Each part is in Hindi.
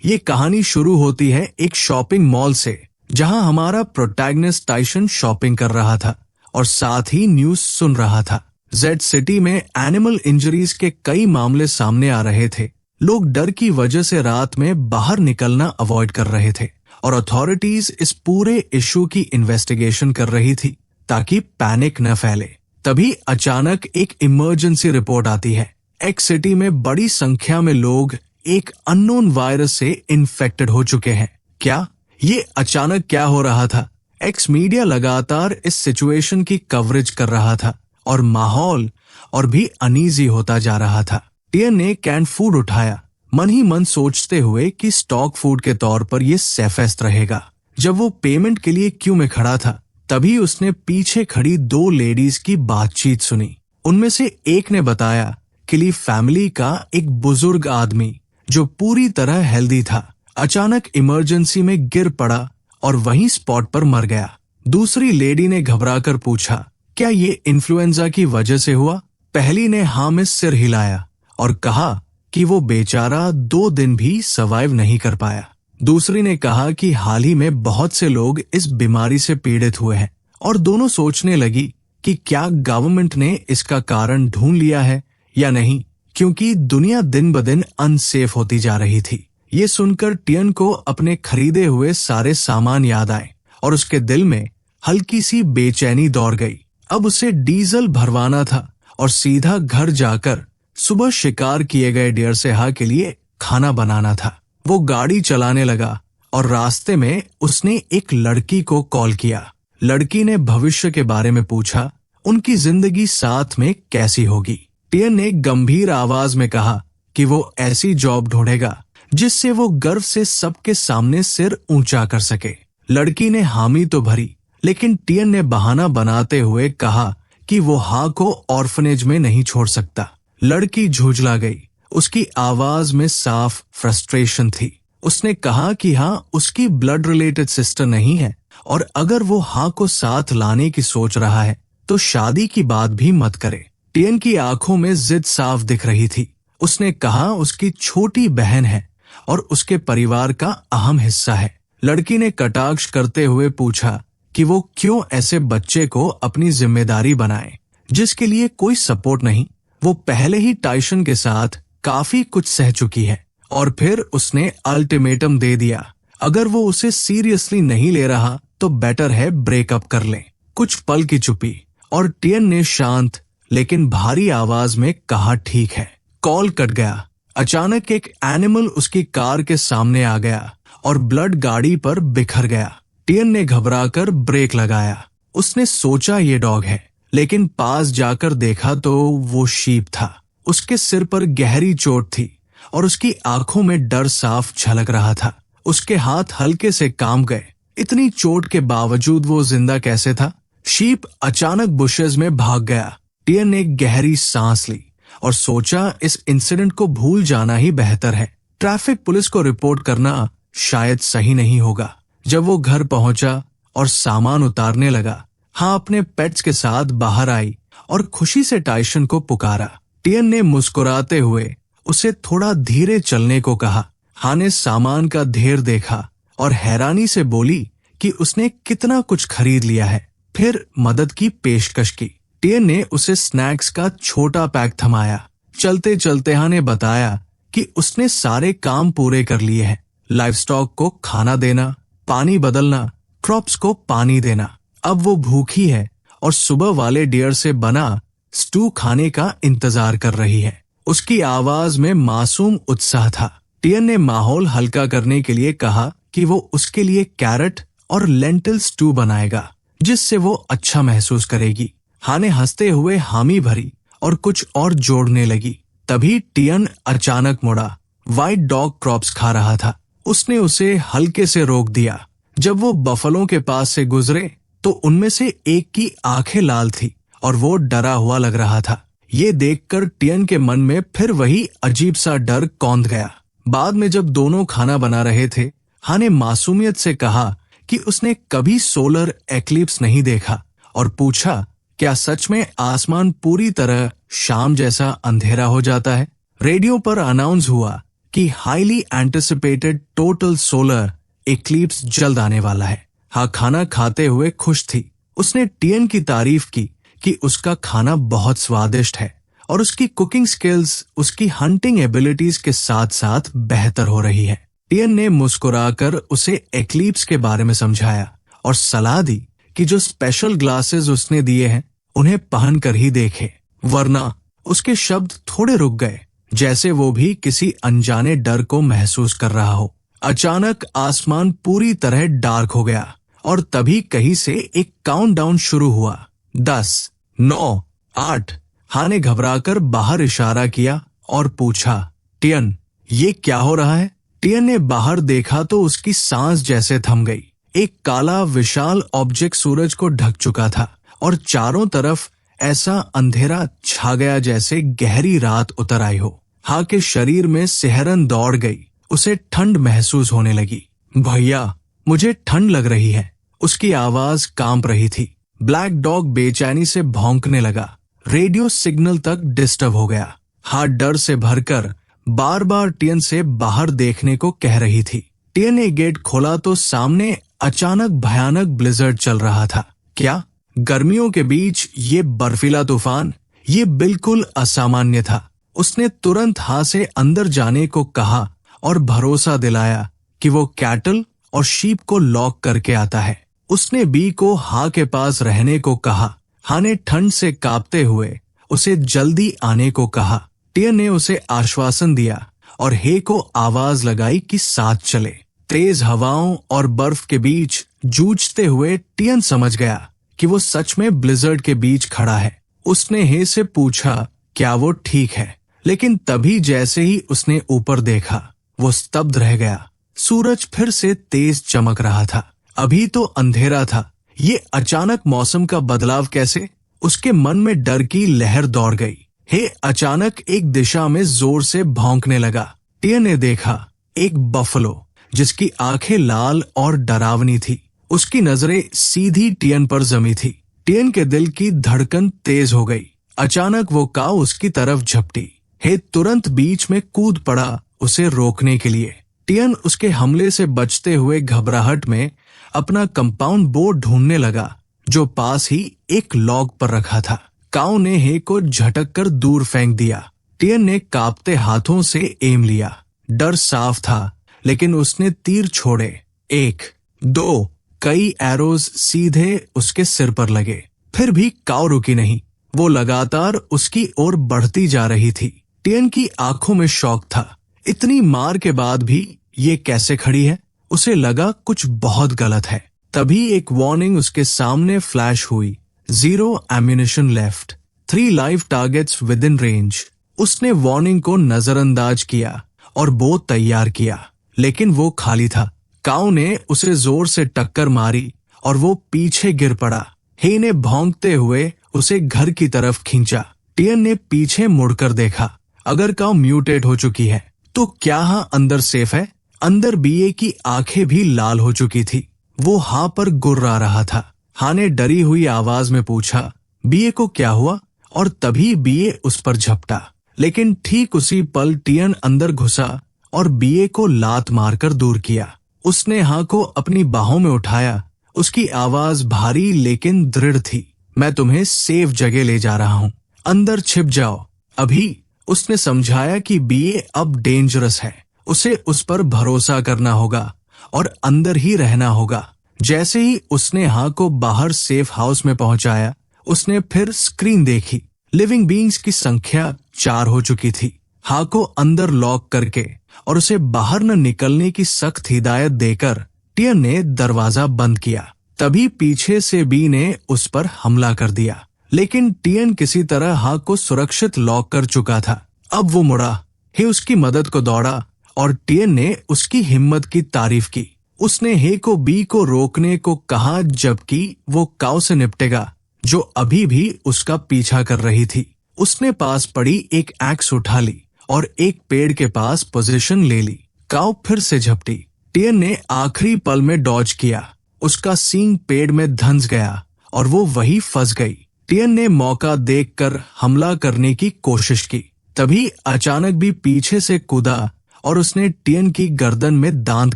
ये कहानी शुरू होती है एक शॉपिंग मॉल से, जहां हमारा प्रोटैगनिस्ट टाइसन शॉपिंग कर रहा था और साथ ही न्यूज सुन रहा था। जेड सिटी में एनिमल इंजरीज के कई मामले सामने आ रहे थे। लोग डर की वजह से रात में बाहर निकलना अवॉइड कर रहे थे और अथॉरिटीज इस पूरे इशू की इन्वेस्टिगेशन कर रही थी ताकि पैनिक न फैले। तभी अचानक एक इमरजेंसी रिपोर्ट आती है। एक्स सिटी में बड़ी संख्या में लोग एक अननोन वायरस से इन्फेक्टेड हो चुके हैं। क्या ये अचानक क्या हो रहा था? एक्स मीडिया लगातार इस सिचुएशन की कवरेज कर रहा था और माहौल और भी अनईजी होता जा रहा था। टियन ने कैन फूड उठाया, मन ही मन सोचते हुए कि स्टॉक फूड के तौर पर ये सेफेस्ट रहेगा। जब वो पेमेंट के लिए क्यू में खड़ा था, तभी उसने पीछे खड़ी 2 लेडीज की बातचीत सुनी। उनमें से एक ने बताया कि ली फैमिली का एक बुजुर्ग आदमी जो पूरी तरह हेल्दी था, अचानक इमरजेंसी में गिर पड़ा और वहीं स्पॉट पर मर गया। दूसरी लेडी ने घबराकर पूछा, क्या ये इन्फ्लुएंजा की वजह से हुआ? पहली ने हाँ में सिर हिलाया और कहा कि वो बेचारा 2 दिन भी सर्वाइव नहीं कर पाया। दूसरी ने कहा कि हाल ही में बहुत से लोग इस बीमारी से पीड़ित हुए हैं और दोनों सोचने लगी कि क्या गवर्नमेंट ने इसका कारण ढूंढ लिया है या नहीं, क्योंकि दुनिया दिन ब दिन अनसेफ होती जा रही थी। ये सुनकर टियन को अपने खरीदे हुए सारे सामान याद आए और उसके दिल में हल्की सी बेचैनी दौड़ गई। अब उसे डीजल भरवाना था और सीधा घर जाकर सुबह शिकार किए गए डियर सेहा के लिए खाना बनाना था। वो गाड़ी चलाने लगा और रास्ते में उसने एक लड़की को कॉल किया। लड़की ने भविष्य के बारे में पूछा, उनकी जिंदगी साथ में कैसी होगी। टियन ने गंभीर आवाज में कहा कि वो ऐसी जॉब ढूंढेगा जिससे वो गर्व से सबके सामने सिर ऊंचा कर सके। लड़की ने हामी तो भरी, लेकिन टियन ने बहाना बनाते हुए कहा कि वो हाँ को ऑर्फनेज में नहीं छोड़ सकता। लड़की झुंझला गई। उसकी आवाज में साफ फ्रस्ट्रेशन थी। उसने कहा कि हाँ, उसकी ब्लड रिलेटेड सिस्टर नहीं है और अगर वो हाँ को साथ लाने की सोच रहा है तो शादी की बात भी मत करे। टियन की आंखों में जिद साफ दिख रही थी। उसने कहा उसकी छोटी बहन है और उसके परिवार का अहम हिस्सा है। लड़की ने कटाक्ष करते हुए पूछा कि वो क्यों ऐसे बच्चे को अपनी जिम्मेदारी बनाए जिसके लिए कोई सपोर्ट नहीं। वो पहले ही टाइसन के साथ काफी कुछ सह चुकी है। और फिर उसने अल्टीमेटम दे दिया, अगर वो उसे सीरियसली नहीं ले रहा तो बेटर है ब्रेकअप कर ले। कुछ पल की चुप्पी और टियन ने शांत लेकिन भारी आवाज में कहा, ठीक है। कॉल कट गया। अचानक एक एनिमल उसकी कार के सामने आ गया और ब्लड गाड़ी पर बिखर गया। टियन ने घबराकर ब्रेक लगाया। उसने सोचा ये डॉग है, लेकिन पास जाकर देखा तो वो शीप था। उसके सिर पर गहरी चोट थी और उसकी आंखों में डर साफ झलक रहा था। उसके हाथ हल्के से कांप गए। इतनी चोट के बावजूद वो जिंदा कैसे था? शीप अचानक बुशेस में भाग गया। टियन ने गहरी सांस ली और सोचा इस इंसिडेंट को भूल जाना ही बेहतर है। ट्रैफिक पुलिस को रिपोर्ट करना शायद सही नहीं होगा। जब वो घर पहुंचा और सामान उतारने लगा, हाँ अपने पेट्स के साथ बाहर आई और खुशी से टाइसन को पुकारा। टियन ने मुस्कुराते हुए उसे थोड़ा धीरे चलने को कहा। हाँ ने सामान का ढेर देखा और हैरानी से बोली कि उसने कितना कुछ खरीद लिया है। फिर मदद की पेशकश की। टियन ने उसे स्नैक्स का छोटा पैक थमाया। चलते चलते हाँ ने बताया कि उसने सारे काम पूरे कर लिए हैं। लाइवस्टॉक को खाना देना, पानी बदलना, क्रॉप्स को पानी देना। अब वो भूखी है और सुबह वाले डियर से बना स्टू खाने का इंतजार कर रही है। उसकी आवाज में मासूम उत्साह था। टियन ने माहौल हल्का करने के लिए कहा कि वो उसके लिए कैरेट और लेंटिल स्टू बनाएगा, जिससे वो अच्छा महसूस करेगी। हाँ ने हंसते हुए हामी भरी और कुछ और जोड़ने लगी। तभी टियन अचानक मुड़ा। व्हाइट डॉग क्रॉप्स खा रहा था। उसने उसे हल्के से रोक दिया। जब वो बफलों के पास से गुजरे तो उनमें से एक की आंखें लाल थी और वो डरा हुआ लग रहा था। ये देखकर टियन के मन में फिर वही अजीब सा डर कौंध गया। बाद में जब दोनों खाना बना रहे थे, हाँ ने मासूमियत से कहा कि उसने कभी सोलर एक्लिप्स नहीं देखा और पूछा, क्या सच में आसमान पूरी तरह शाम जैसा अंधेरा हो जाता है? रेडियो पर अनाउंस हुआ कि highly anticipated total solar eclipse जल्द आने वाला है। हाँ, खाना खाते हुए खुश थी। उसने टियन की तारीफ की कि उसका खाना बहुत स्वादिष्ट है और उसकी कुकिंग स्किल्स उसकी हंटिंग एबिलिटीज के साथ साथ बेहतर हो रही है। टियन ने मुस्कुराकर उसे एक्लिप्स के बारे में समझाया और सलाह दी कि जो स्पेशल ग्लासेस उसने दिए हैं उन्हें पहनकर ही देखे, वरना उसके शब्द थोड़े रुक गए, जैसे वो भी किसी अनजाने डर को महसूस कर रहा हो। अचानक आसमान पूरी तरह डार्क हो गया और तभी कहीं से एक काउंटडाउन शुरू हुआ। 10, 9, 8। हाँ ने घबराकर बाहर इशारा किया और पूछा, टियन, ये क्या हो रहा है? टियन ने बाहर देखा तो उसकी सांस जैसे थम गई। एक काला विशाल ऑब्जेक्ट सूरज को ढक चुका था और चारों तरफ ऐसा अंधेरा छा गया जैसे गहरी रात उतर आई हो। हाँ के शरीर में सिहरन दौड़ गई। उसे ठंड महसूस होने लगी। भैया, मुझे ठंड लग रही है। उसकी आवाज कांप रही थी। ब्लैक डॉग बेचैनी से भौंकने लगा। रेडियो सिग्नल तक डिस्टर्ब हो गया। हाँ डर से भरकर बार बार टियन से बाहर देखने को कह रही थी। टियन ने गेट खोला तो सामने अचानक भयानक ब्लिजर्ड चल रहा था। क्या गर्मियों के बीच ये बर्फीला तूफान? ये बिल्कुल असामान्य था। उसने तुरंत हाँ से अंदर जाने को कहा और भरोसा दिलाया कि वो कैटल और शीप को लॉक करके आता है। उसने बी को हाँ के पास रहने को कहा। हाँ ने ठंड से कांपते हुए उसे जल्दी आने को कहा। टियन ने उसे आश्वासन दिया और हे को आवाज लगाई कि साथ चले। तेज हवाओं और बर्फ के बीच जूझते हुए टियन समझ गया कि वो सच में ब्लिजर्ड के बीच खड़ा है। उसने हे से पूछा क्या वो ठीक है, लेकिन तभी जैसे ही उसने ऊपर देखा वो स्तब्ध रह गया। सूरज फिर से तेज चमक रहा था। अभी तो अंधेरा था। ये अचानक मौसम का बदलाव कैसे? उसके मन में डर की लहर दौड़ गई। हे अचानक एक दिशा में जोर से भौंकने लगा। टियन ने देखा एक बफलो जिसकी आंखें लाल और डरावनी थी। उसकी नजरें सीधी टियन पर जमी थी। टियन के दिल की धड़कन तेज हो गई। अचानक वो काऊ उसकी तरफ झपटी। हे तुरंत बीच में कूद पड़ा उसे रोकने के लिए। टियन उसके हमले से बचते हुए घबराहट में अपना कंपाउंड बोर्ड ढूंढने लगा जो पास ही एक लॉग पर रखा था। काऊ ने हे को झटक कर दूर फेंक दिया। टियन ने कांपते हाथों से एम लिया। डर साफ था, लेकिन उसने तीर छोड़े। 1, 2, कई एरोज सीधे उसके सिर पर लगे। फिर भी काऊ रुकी नहीं। वो लगातार उसकी ओर बढ़ती जा रही थी। टियन की आंखों में शौक था। इतनी मार के बाद भी ये कैसे खड़ी है? उसे लगा कुछ बहुत गलत है। तभी एक वार्निंग उसके सामने फ्लैश हुई। 0 ammunition left, 3 live targets with in range. उसने वार्निंग को नजरअंदाज किया और बो तैयार किया, लेकिन वो खाली था। काऊ ने उसे जोर से टक्कर मारी और वो पीछे गिर पड़ा। हे ने भौंकते हुए उसे घर की तरफ खींचा। टियन ने पीछे मुड़कर देखा। अगर काऊ म्यूटेट हो चुकी है तो क्या हाँ अंदर सेफ है? अंदर बीए की आंखें भी लाल हो चुकी थी। वो हाँ पर गुर्रा रहा था। हाँ ने डरी हुई आवाज में पूछा, बीए को क्या हुआ? और तभी बीए उस पर झपटा, लेकिन ठीक उसी पल टियन अंदर घुसा और बीए को लात मारकर दूर किया। उसने हाँ को अपनी बाहों में उठाया। उसकी आवाज भारी लेकिन दृढ़ थी। मैं तुम्हें सेफ जगह ले जा रहा हूँ, अंदर छिप जाओ अभी। उसने समझाया कि बीए अब डेंजरस है। उसे उस पर भरोसा करना होगा और अंदर ही रहना होगा। जैसे ही उसने हाँ को बाहर सेफ हाउस में पहुंचाया, उसने फिर स्क्रीन देखी। लिविंग बीइंग्स की संख्या 4 हो चुकी थी। हाँ को अंदर लॉक करके और उसे बाहर न निकलने की सख्त हिदायत देकर टियन ने दरवाजा बंद किया। तभी पीछे से बी ने उस पर हमला कर दिया, लेकिन टियन किसी तरह हाँ को सुरक्षित लॉक कर चुका था। अब वो मुड़ा। हे उसकी मदद को दौड़ा और टियन ने उसकी हिम्मत की तारीफ की। उसने हे को बी को रोकने को कहा, जबकि वो काऊ से निपटेगा जो अभी भी उसका पीछा कर रही थी। उसने पास पड़ी एक एक्स उठा ली और एक पेड़ के पास पोजीशन ले ली। काऊ फिर से झपटी। टियन ने आखिरी पल में डॉज किया। उसका सींग पेड़ में धंस गया और वो वही फंस गई। टियन ने मौका देखकर हमला करने की कोशिश की। तभी अचानक भी पीछे से कूदा और उसने टियन की गर्दन में दांत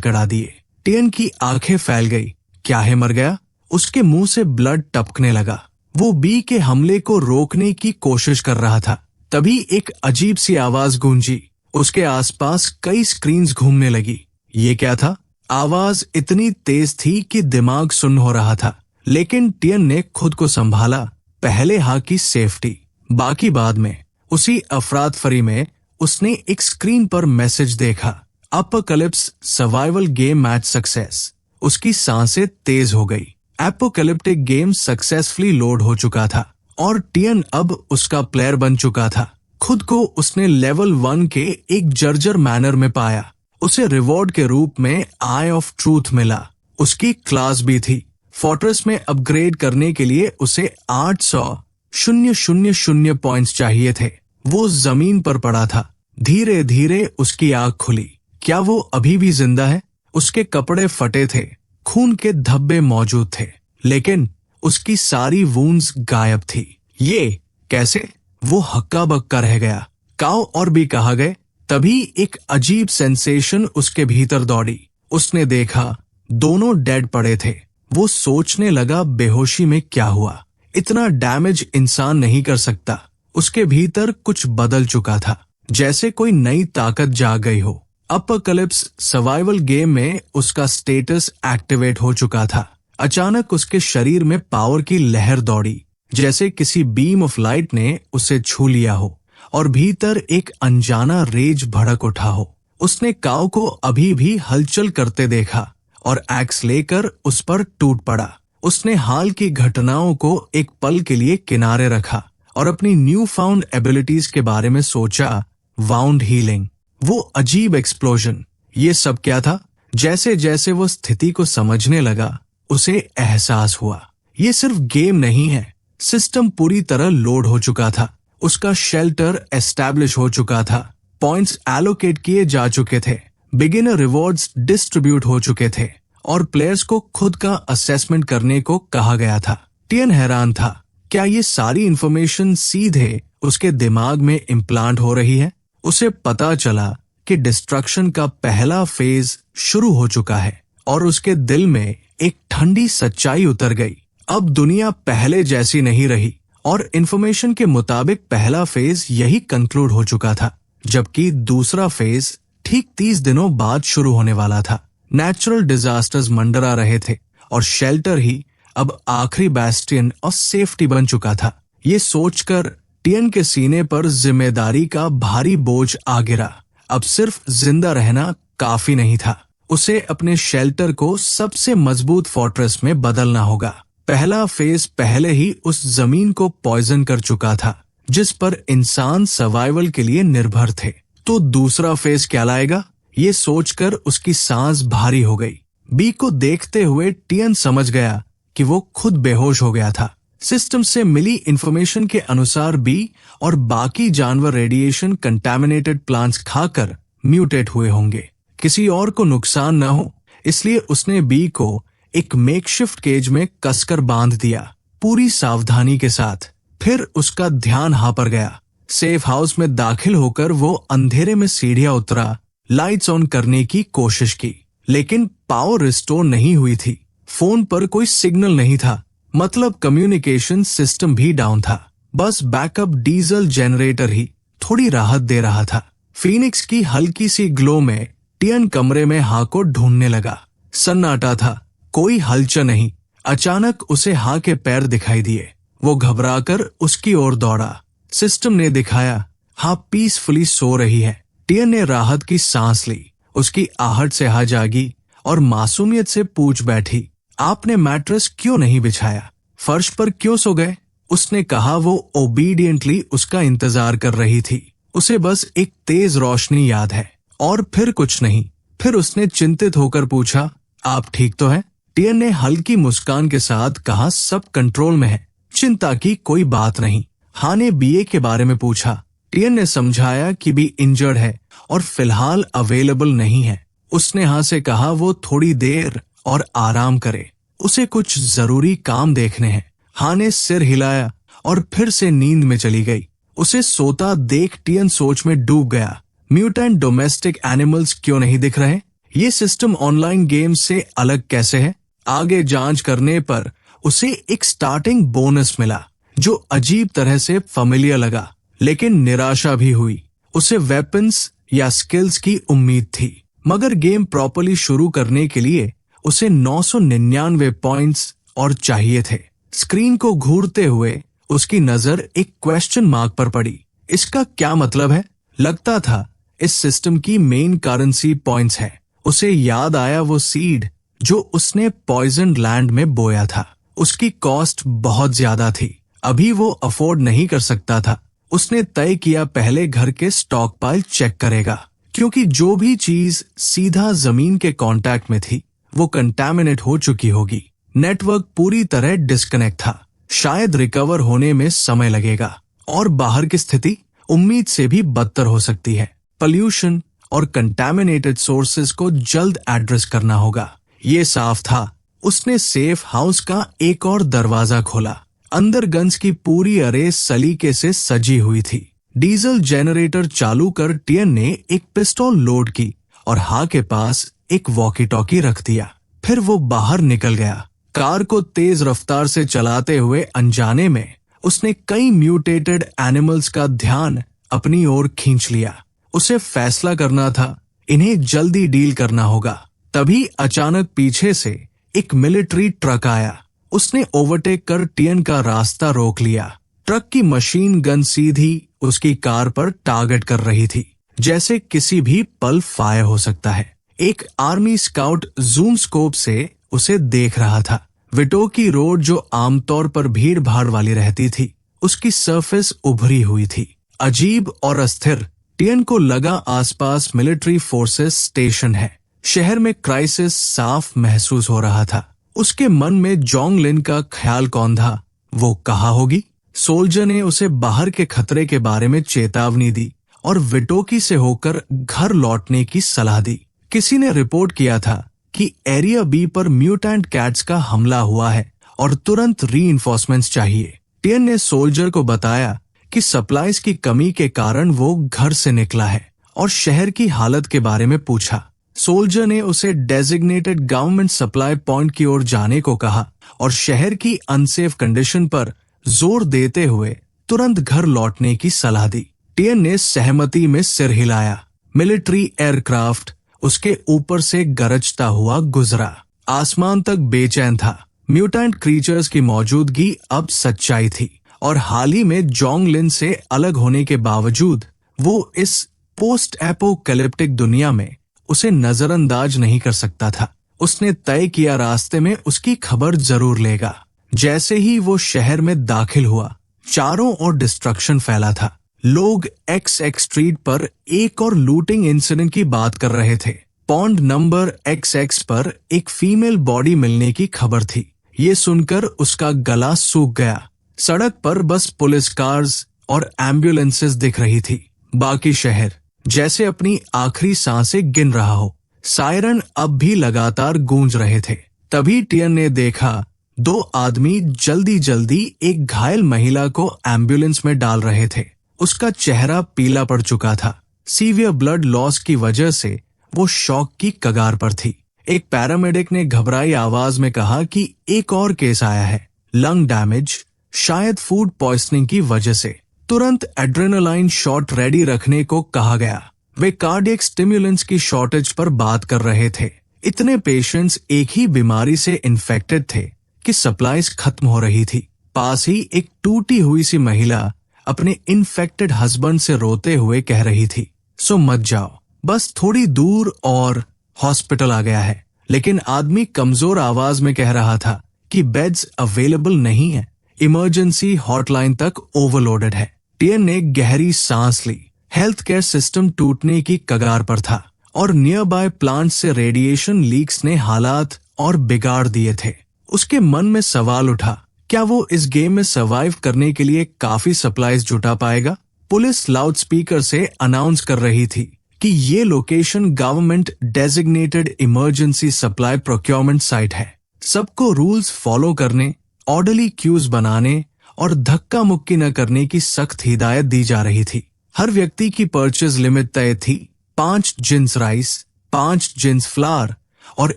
गड़ा दिए। टियन की आंखें फैल गई। क्या है, मर गया? उसके मुंह से ब्लड टपकने लगा। वो बी के हमले को रोकने की कोशिश कर रहा था। तभी एक अजीब सी आवाज गूंजी। उसके आसपास कई स्क्रीन्स घूमने लगी। ये क्या था? आवाज इतनी तेज थी कि दिमाग सुन्न हो रहा था। लेकिन टियन ने खुद को संभाला। पहले हाँ की सेफ्टी, बाकी बाद में। उसी अफरातफरी में उसने एक स्क्रीन पर मैसेज देखा, apocalypse survival game match success. उसकी सांसें तेज हो गई। एपोकलिप्टिक गेम सक्सेसफुली लोड हो चुका था और टियन अब उसका प्लेयर बन चुका था। खुद को उसने लेवल 1 के एक जर्जर मैनर में पाया। उसे रिवॉर्ड के रूप में आई ऑफ ट्रूथ मिला। उसकी क्लास भी थी। फोर्ट्रेस में अपग्रेड करने के लिए उसे 800,000 पॉइंट्स चाहिए थे। वो जमीन पर पड़ा था। धीरे धीरे उसकी आंख खुली। क्या वो अभी भी जिंदा है? उसके कपड़े फटे थे, खून के धब्बे मौजूद थे, लेकिन उसकी सारी वूंड्स गायब थी। ये कैसे? वो हक्का बक्का रह गया। काओ और भी कहा गए। तभी एक अजीब सेंसेशन उसके भीतर दौड़ी। उसने देखा दोनों डेड पड़े थे। वो सोचने लगा, बेहोशी में क्या हुआ? इतना डैमेज इंसान नहीं कर सकता। उसके भीतर कुछ बदल चुका था, जैसे कोई नई ताकत जाग गई हो। एपोकलिप्स सर्वाइवल गेम में उसका स्टेटस एक्टिवेट हो चुका था। अचानक उसके शरीर में पावर की लहर दौड़ी, जैसे किसी बीम ऑफ लाइट ने उसे छू लिया हो और भीतर एक अनजाना रेज भड़क उठा हो। उसने काओ को अभी भी हलचल करते देखा और एक्स लेकर उस पर टूट पड़ा। उसने हाल की घटनाओं को एक पल के लिए किनारे रखा और अपनी न्यू फाउंड एबिलिटीज के बारे में सोचा। वाउंड हीलिंग, वो अजीब एक्सप्लोजन, ये सब क्या था? जैसे जैसे वो स्थिति को समझने लगा, उसे एहसास हुआ ये सिर्फ गेम नहीं है। सिस्टम पूरी तरह लोड हो चुका था। उसका शेल्टर एस्टैब्लिश हो चुका था। पॉइंट्स एलोकेट किए जा चुके थे। बिगिनर रिवॉर्ड्स डिस्ट्रीब्यूट हो चुके थे और प्लेयर्स को खुद का असेसमेंट करने को कहा गया था। टियन हैरान था। क्या ये सारी इंफॉर्मेशन सीधे उसके दिमाग में इम्प्लांट हो रही है? उसे पता चला कि डिस्ट्रक्शन का पहला फेज शुरू हो चुका है और उसके दिल में एक ठंडी सच्चाई उतर गई। अब दुनिया पहले जैसी नहीं रही और इंफॉर्मेशन के मुताबिक पहला फेज यही कंक्लूड हो चुका था, जबकि दूसरा फेज ठीक 30 दिनों बाद शुरू होने वाला था। नेचुरल डिजास्टर्स मंडरा रहे थे और शेल्टर ही अब आखिरी बैस्टियन और सेफ्टी बन चुका था। ये सोचकर टियन के सीने पर जिम्मेदारी का भारी बोझ आ गिरा। अब सिर्फ जिंदा रहना काफी नहीं था। उसे अपने शेल्टर को सबसे मजबूत फोर्ट्रेस में बदलना होगा। पहला फेज पहले ही उस जमीन को पॉइजन कर चुका था जिस पर इंसान सर्वाइवल के लिए निर्भर थे। तो दूसरा फेज क्या लाएगा? ये सोचकर उसकी सांस भारी हो गई। बी को देखते हुए टियन समझ गया कि वो खुद बेहोश हो गया था। सिस्टम से मिली इंफॉर्मेशन के अनुसार बी और बाकी जानवर रेडिएशन कंटामिनेटेड प्लांट्स खाकर म्यूटेट हुए होंगे। किसी और को नुकसान न हो, इसलिए उसने बी को एक मेकशिफ्ट केज में कसकर बांध दिया, पूरी सावधानी के साथ। फिर उसका ध्यान हाँ पर गया। सेफ हाउस में दाखिल होकर वो अंधेरे में सीढ़ियां उतरा, लाइट्स ऑन करने की कोशिश की, लेकिन पावर रिस्टोर नहीं हुई थी। फोन पर कोई सिग्नल नहीं था, मतलब कम्युनिकेशन सिस्टम भी डाउन था। बस बैकअप डीजल जनरेटर ही थोड़ी राहत दे रहा था। फीनिक्स की हल्की सी ग्लो में टियन कमरे में हाँ को ढूंढने लगा। सन्नाटा था, कोई हलचल नहीं। अचानक उसे हाँ के पैर दिखाई दिए। वो घबराकर उसकी ओर दौड़ा। सिस्टम ने दिखाया हाँ पीसफुली सो रही है। टियन ने राहत की सांस ली। उसकी आहट से हाँ जागी और मासूमियत से पूछ बैठी, आपने मैट्रेस क्यों नहीं बिछाया? फर्श पर क्यों सो गए? उसने कहा। वो ओबीडियंटली उसका इंतजार कर रही थी। उसे बस एक तेज रोशनी याद है और फिर कुछ नहीं। फिर उसने चिंतित होकर पूछा, आप ठीक तो हैं? टियन ने हल्की मुस्कान के साथ कहा, सब कंट्रोल में है, चिंता की कोई बात नहीं। हाँ ने बीए के बारे में पूछा। टियन ने समझाया कि बी इंजर्ड है और फिलहाल अवेलेबल नहीं है। उसने हाँ से कहा वो थोड़ी देर और आराम करे, उसे कुछ जरूरी काम देखने हैं। हाँ ने सिर हिलाया और फिर से नींद में चली गई। उसे सोता देख टियन सोच में डूब गया। म्यूटेंट डोमेस्टिक एनिमल्स क्यों नहीं दिख रहे? ये सिस्टम ऑनलाइन गेम से अलग कैसे है? आगे जांच करने पर उसे एक स्टार्टिंग बोनस मिला जो अजीब तरह से familiar लगा, लेकिन निराशा भी हुई। उसे वेपन्स या स्किल्स की उम्मीद थी, मगर गेम प्रॉपर्ली शुरू करने के लिए उसे 999 पॉइंट्स और चाहिए थे। स्क्रीन को घूरते हुए उसकी नजर एक क्वेश्चन मार्क पर पड़ी। इसका क्या मतलब है? लगता था इस सिस्टम की मेन करेंसी पॉइंट्स है। उसे याद आया वो सीड जो उसने पॉइजन लैंड में बोया था। उसकी कॉस्ट बहुत ज्यादा थी, अभी वो अफोर्ड नहीं कर सकता था। उसने तय किया पहले घर के स्टॉक पाइल चेक करेगा, क्योंकि जो भी चीज सीधा जमीन के कांटेक्ट में थी वो कंटामिनेट हो चुकी होगी। नेटवर्क पूरी तरह डिस्कनेक्ट था, शायद रिकवर होने में समय लगेगा। और बाहर की स्थिति उम्मीद से भी बदतर हो सकती है। पोल्यूशन और कंटामिनेटेड सोर्सेज को जल्द एड्रेस करना होगा, ये साफ था। उसने सेफ हाउस का एक और दरवाजा खोला। अंदर गन्स की पूरी अरे सलीके से सजी हुई थी। डीजल जनरेटर चालू कर टियन ने एक पिस्तौल लोड की और हा के पास एक वॉकी टॉकी रख दिया। फिर वो बाहर निकल गया। कार को तेज रफ्तार से चलाते हुए अनजाने में उसने कई म्यूटेटेड एनिमल्स का ध्यान अपनी ओर खींच लिया। उसे फैसला करना था, इन्हें जल्दी डील करना होगा। तभी अचानक पीछे से एक मिलिट्री ट्रक आया। उसने ओवरटेक कर टियन का रास्ता रोक लिया। ट्रक की मशीन गन सीधी उसकी कार पर टारगेट कर रही थी, जैसे किसी भी पल फायर हो सकता है। एक आर्मी स्काउट जूम स्कोप से उसे देख रहा था। विटो की रोड जो आमतौर पर भीड़ भाड़ वाली रहती थी, उसकी सरफेस उभरी हुई थी, अजीब और अस्थिर। टियन को लगा आसपास मिलिट्री फोर्सेस स्टेशन है। शहर में क्राइसिस साफ महसूस हो रहा था। उसके मन में जोंग लिन का ख्याल कौंधा। वो कहाँ होगी? सोल्जर ने उसे बाहर के खतरे के बारे में चेतावनी दी और विटोकी से होकर घर लौटने की सलाह दी। किसी ने रिपोर्ट किया था कि एरिया बी पर म्यूटेंट कैट्स का हमला हुआ है और तुरंत रीइंफोर्समेंट्स चाहिए। टियन ने सोल्जर को बताया कि सप्लाईज की कमी के कारण वो घर से निकला है और शहर की हालत के बारे में पूछा। सोल्जर ने उसे डेजिग्नेटेड गवर्नमेंट सप्लाई पॉइंट की ओर जाने को कहा और शहर की अनसेफ कंडीशन पर जोर देते हुए तुरंत घर लौटने की सलाह दी। टियन ने सहमति में सिर हिलाया। मिलिट्री एयरक्राफ्ट उसके ऊपर से गरजता हुआ गुजरा। आसमान तक बेचैन था। म्यूटेंट क्रीचर्स की मौजूदगी अब सच्चाई थी और हाल ही में जोंग लिन से अलग होने के बावजूद वो इस पोस्ट एपोकैलिप्टिक दुनिया में उसे नजरअंदाज नहीं कर सकता था। उसने तय किया रास्ते में उसकी खबर जरूर लेगा। जैसे ही वो शहर में दाखिल हुआ, चारों ओर डिस्ट्रक्शन फैला था। लोग XX स्ट्रीट पर एक और लूटिंग इंसिडेंट की बात कर रहे थे। पॉन्ड नंबर XX पर एक फीमेल बॉडी मिलने की खबर थी। ये सुनकर उसका गला सूख गया। सड़क पर बस पुलिस कार्स और एम्बुलेंसेस दिख रही थी। बाकी शहर जैसे अपनी आखिरी सांसें गिन रहा हो। सायरन अब भी लगातार गूंज रहे थे। तभी टियन ने देखा 2 आदमी जल्दी जल्दी एक घायल महिला को एम्बुलेंस में डाल रहे थे। उसका चेहरा पीला पड़ चुका था। सीवियर ब्लड लॉस की वजह से वो शॉक की कगार पर थी। एक पैरामेडिक ने घबराई आवाज में कहा कि एक और केस आया है, लंग डैमेज, शायद फूड पॉइजनिंग की वजह से। तुरंत एड्रेनालाइन शॉट रेडी रखने को कहा गया। वे कार्डियक स्टिमुलेंट्स की शॉर्टेज पर बात कर रहे थे। इतने पेशेंट्स एक ही बीमारी से इन्फेक्टेड थे कि सप्लाईज खत्म हो रही थी। पास ही एक टूटी हुई सी महिला अपने इन्फेक्टेड हस्बैंड से रोते हुए कह रही थी, सो मत जाओ, बस थोड़ी दूर और हॉस्पिटल आ गया है। लेकिन आदमी कमजोर आवाज में कह रहा था कि बेड्स अवेलेबल नहीं है, इमरजेंसी हॉटलाइन तक ओवरलोडेड है। टियन ने गहरी सांस ली। हेल्थ केयर सिस्टम टूटने की कगार पर था और नियर बाय प्लांट से रेडिएशन लीक्स ने हालात और बिगाड़ दिए थे। उसके मन में सवाल उठा, क्या वो इस गेम में सर्वाइव करने के लिए काफी सप्लाईज जुटा पाएगा? पुलिस लाउडस्पीकर से अनाउंस कर रही थी कि ये location government designated emergency supply procurement site है। सबको रूल्स फॉलो करने, ऑर्डरली क्यूज बनाने और धक्का मुक्की न करने की सख्त हिदायत दी जा रही थी। हर व्यक्ति की परचेज लिमिट तय थी 5 जिन्स राइस, 5 जिन्स फ्लावर और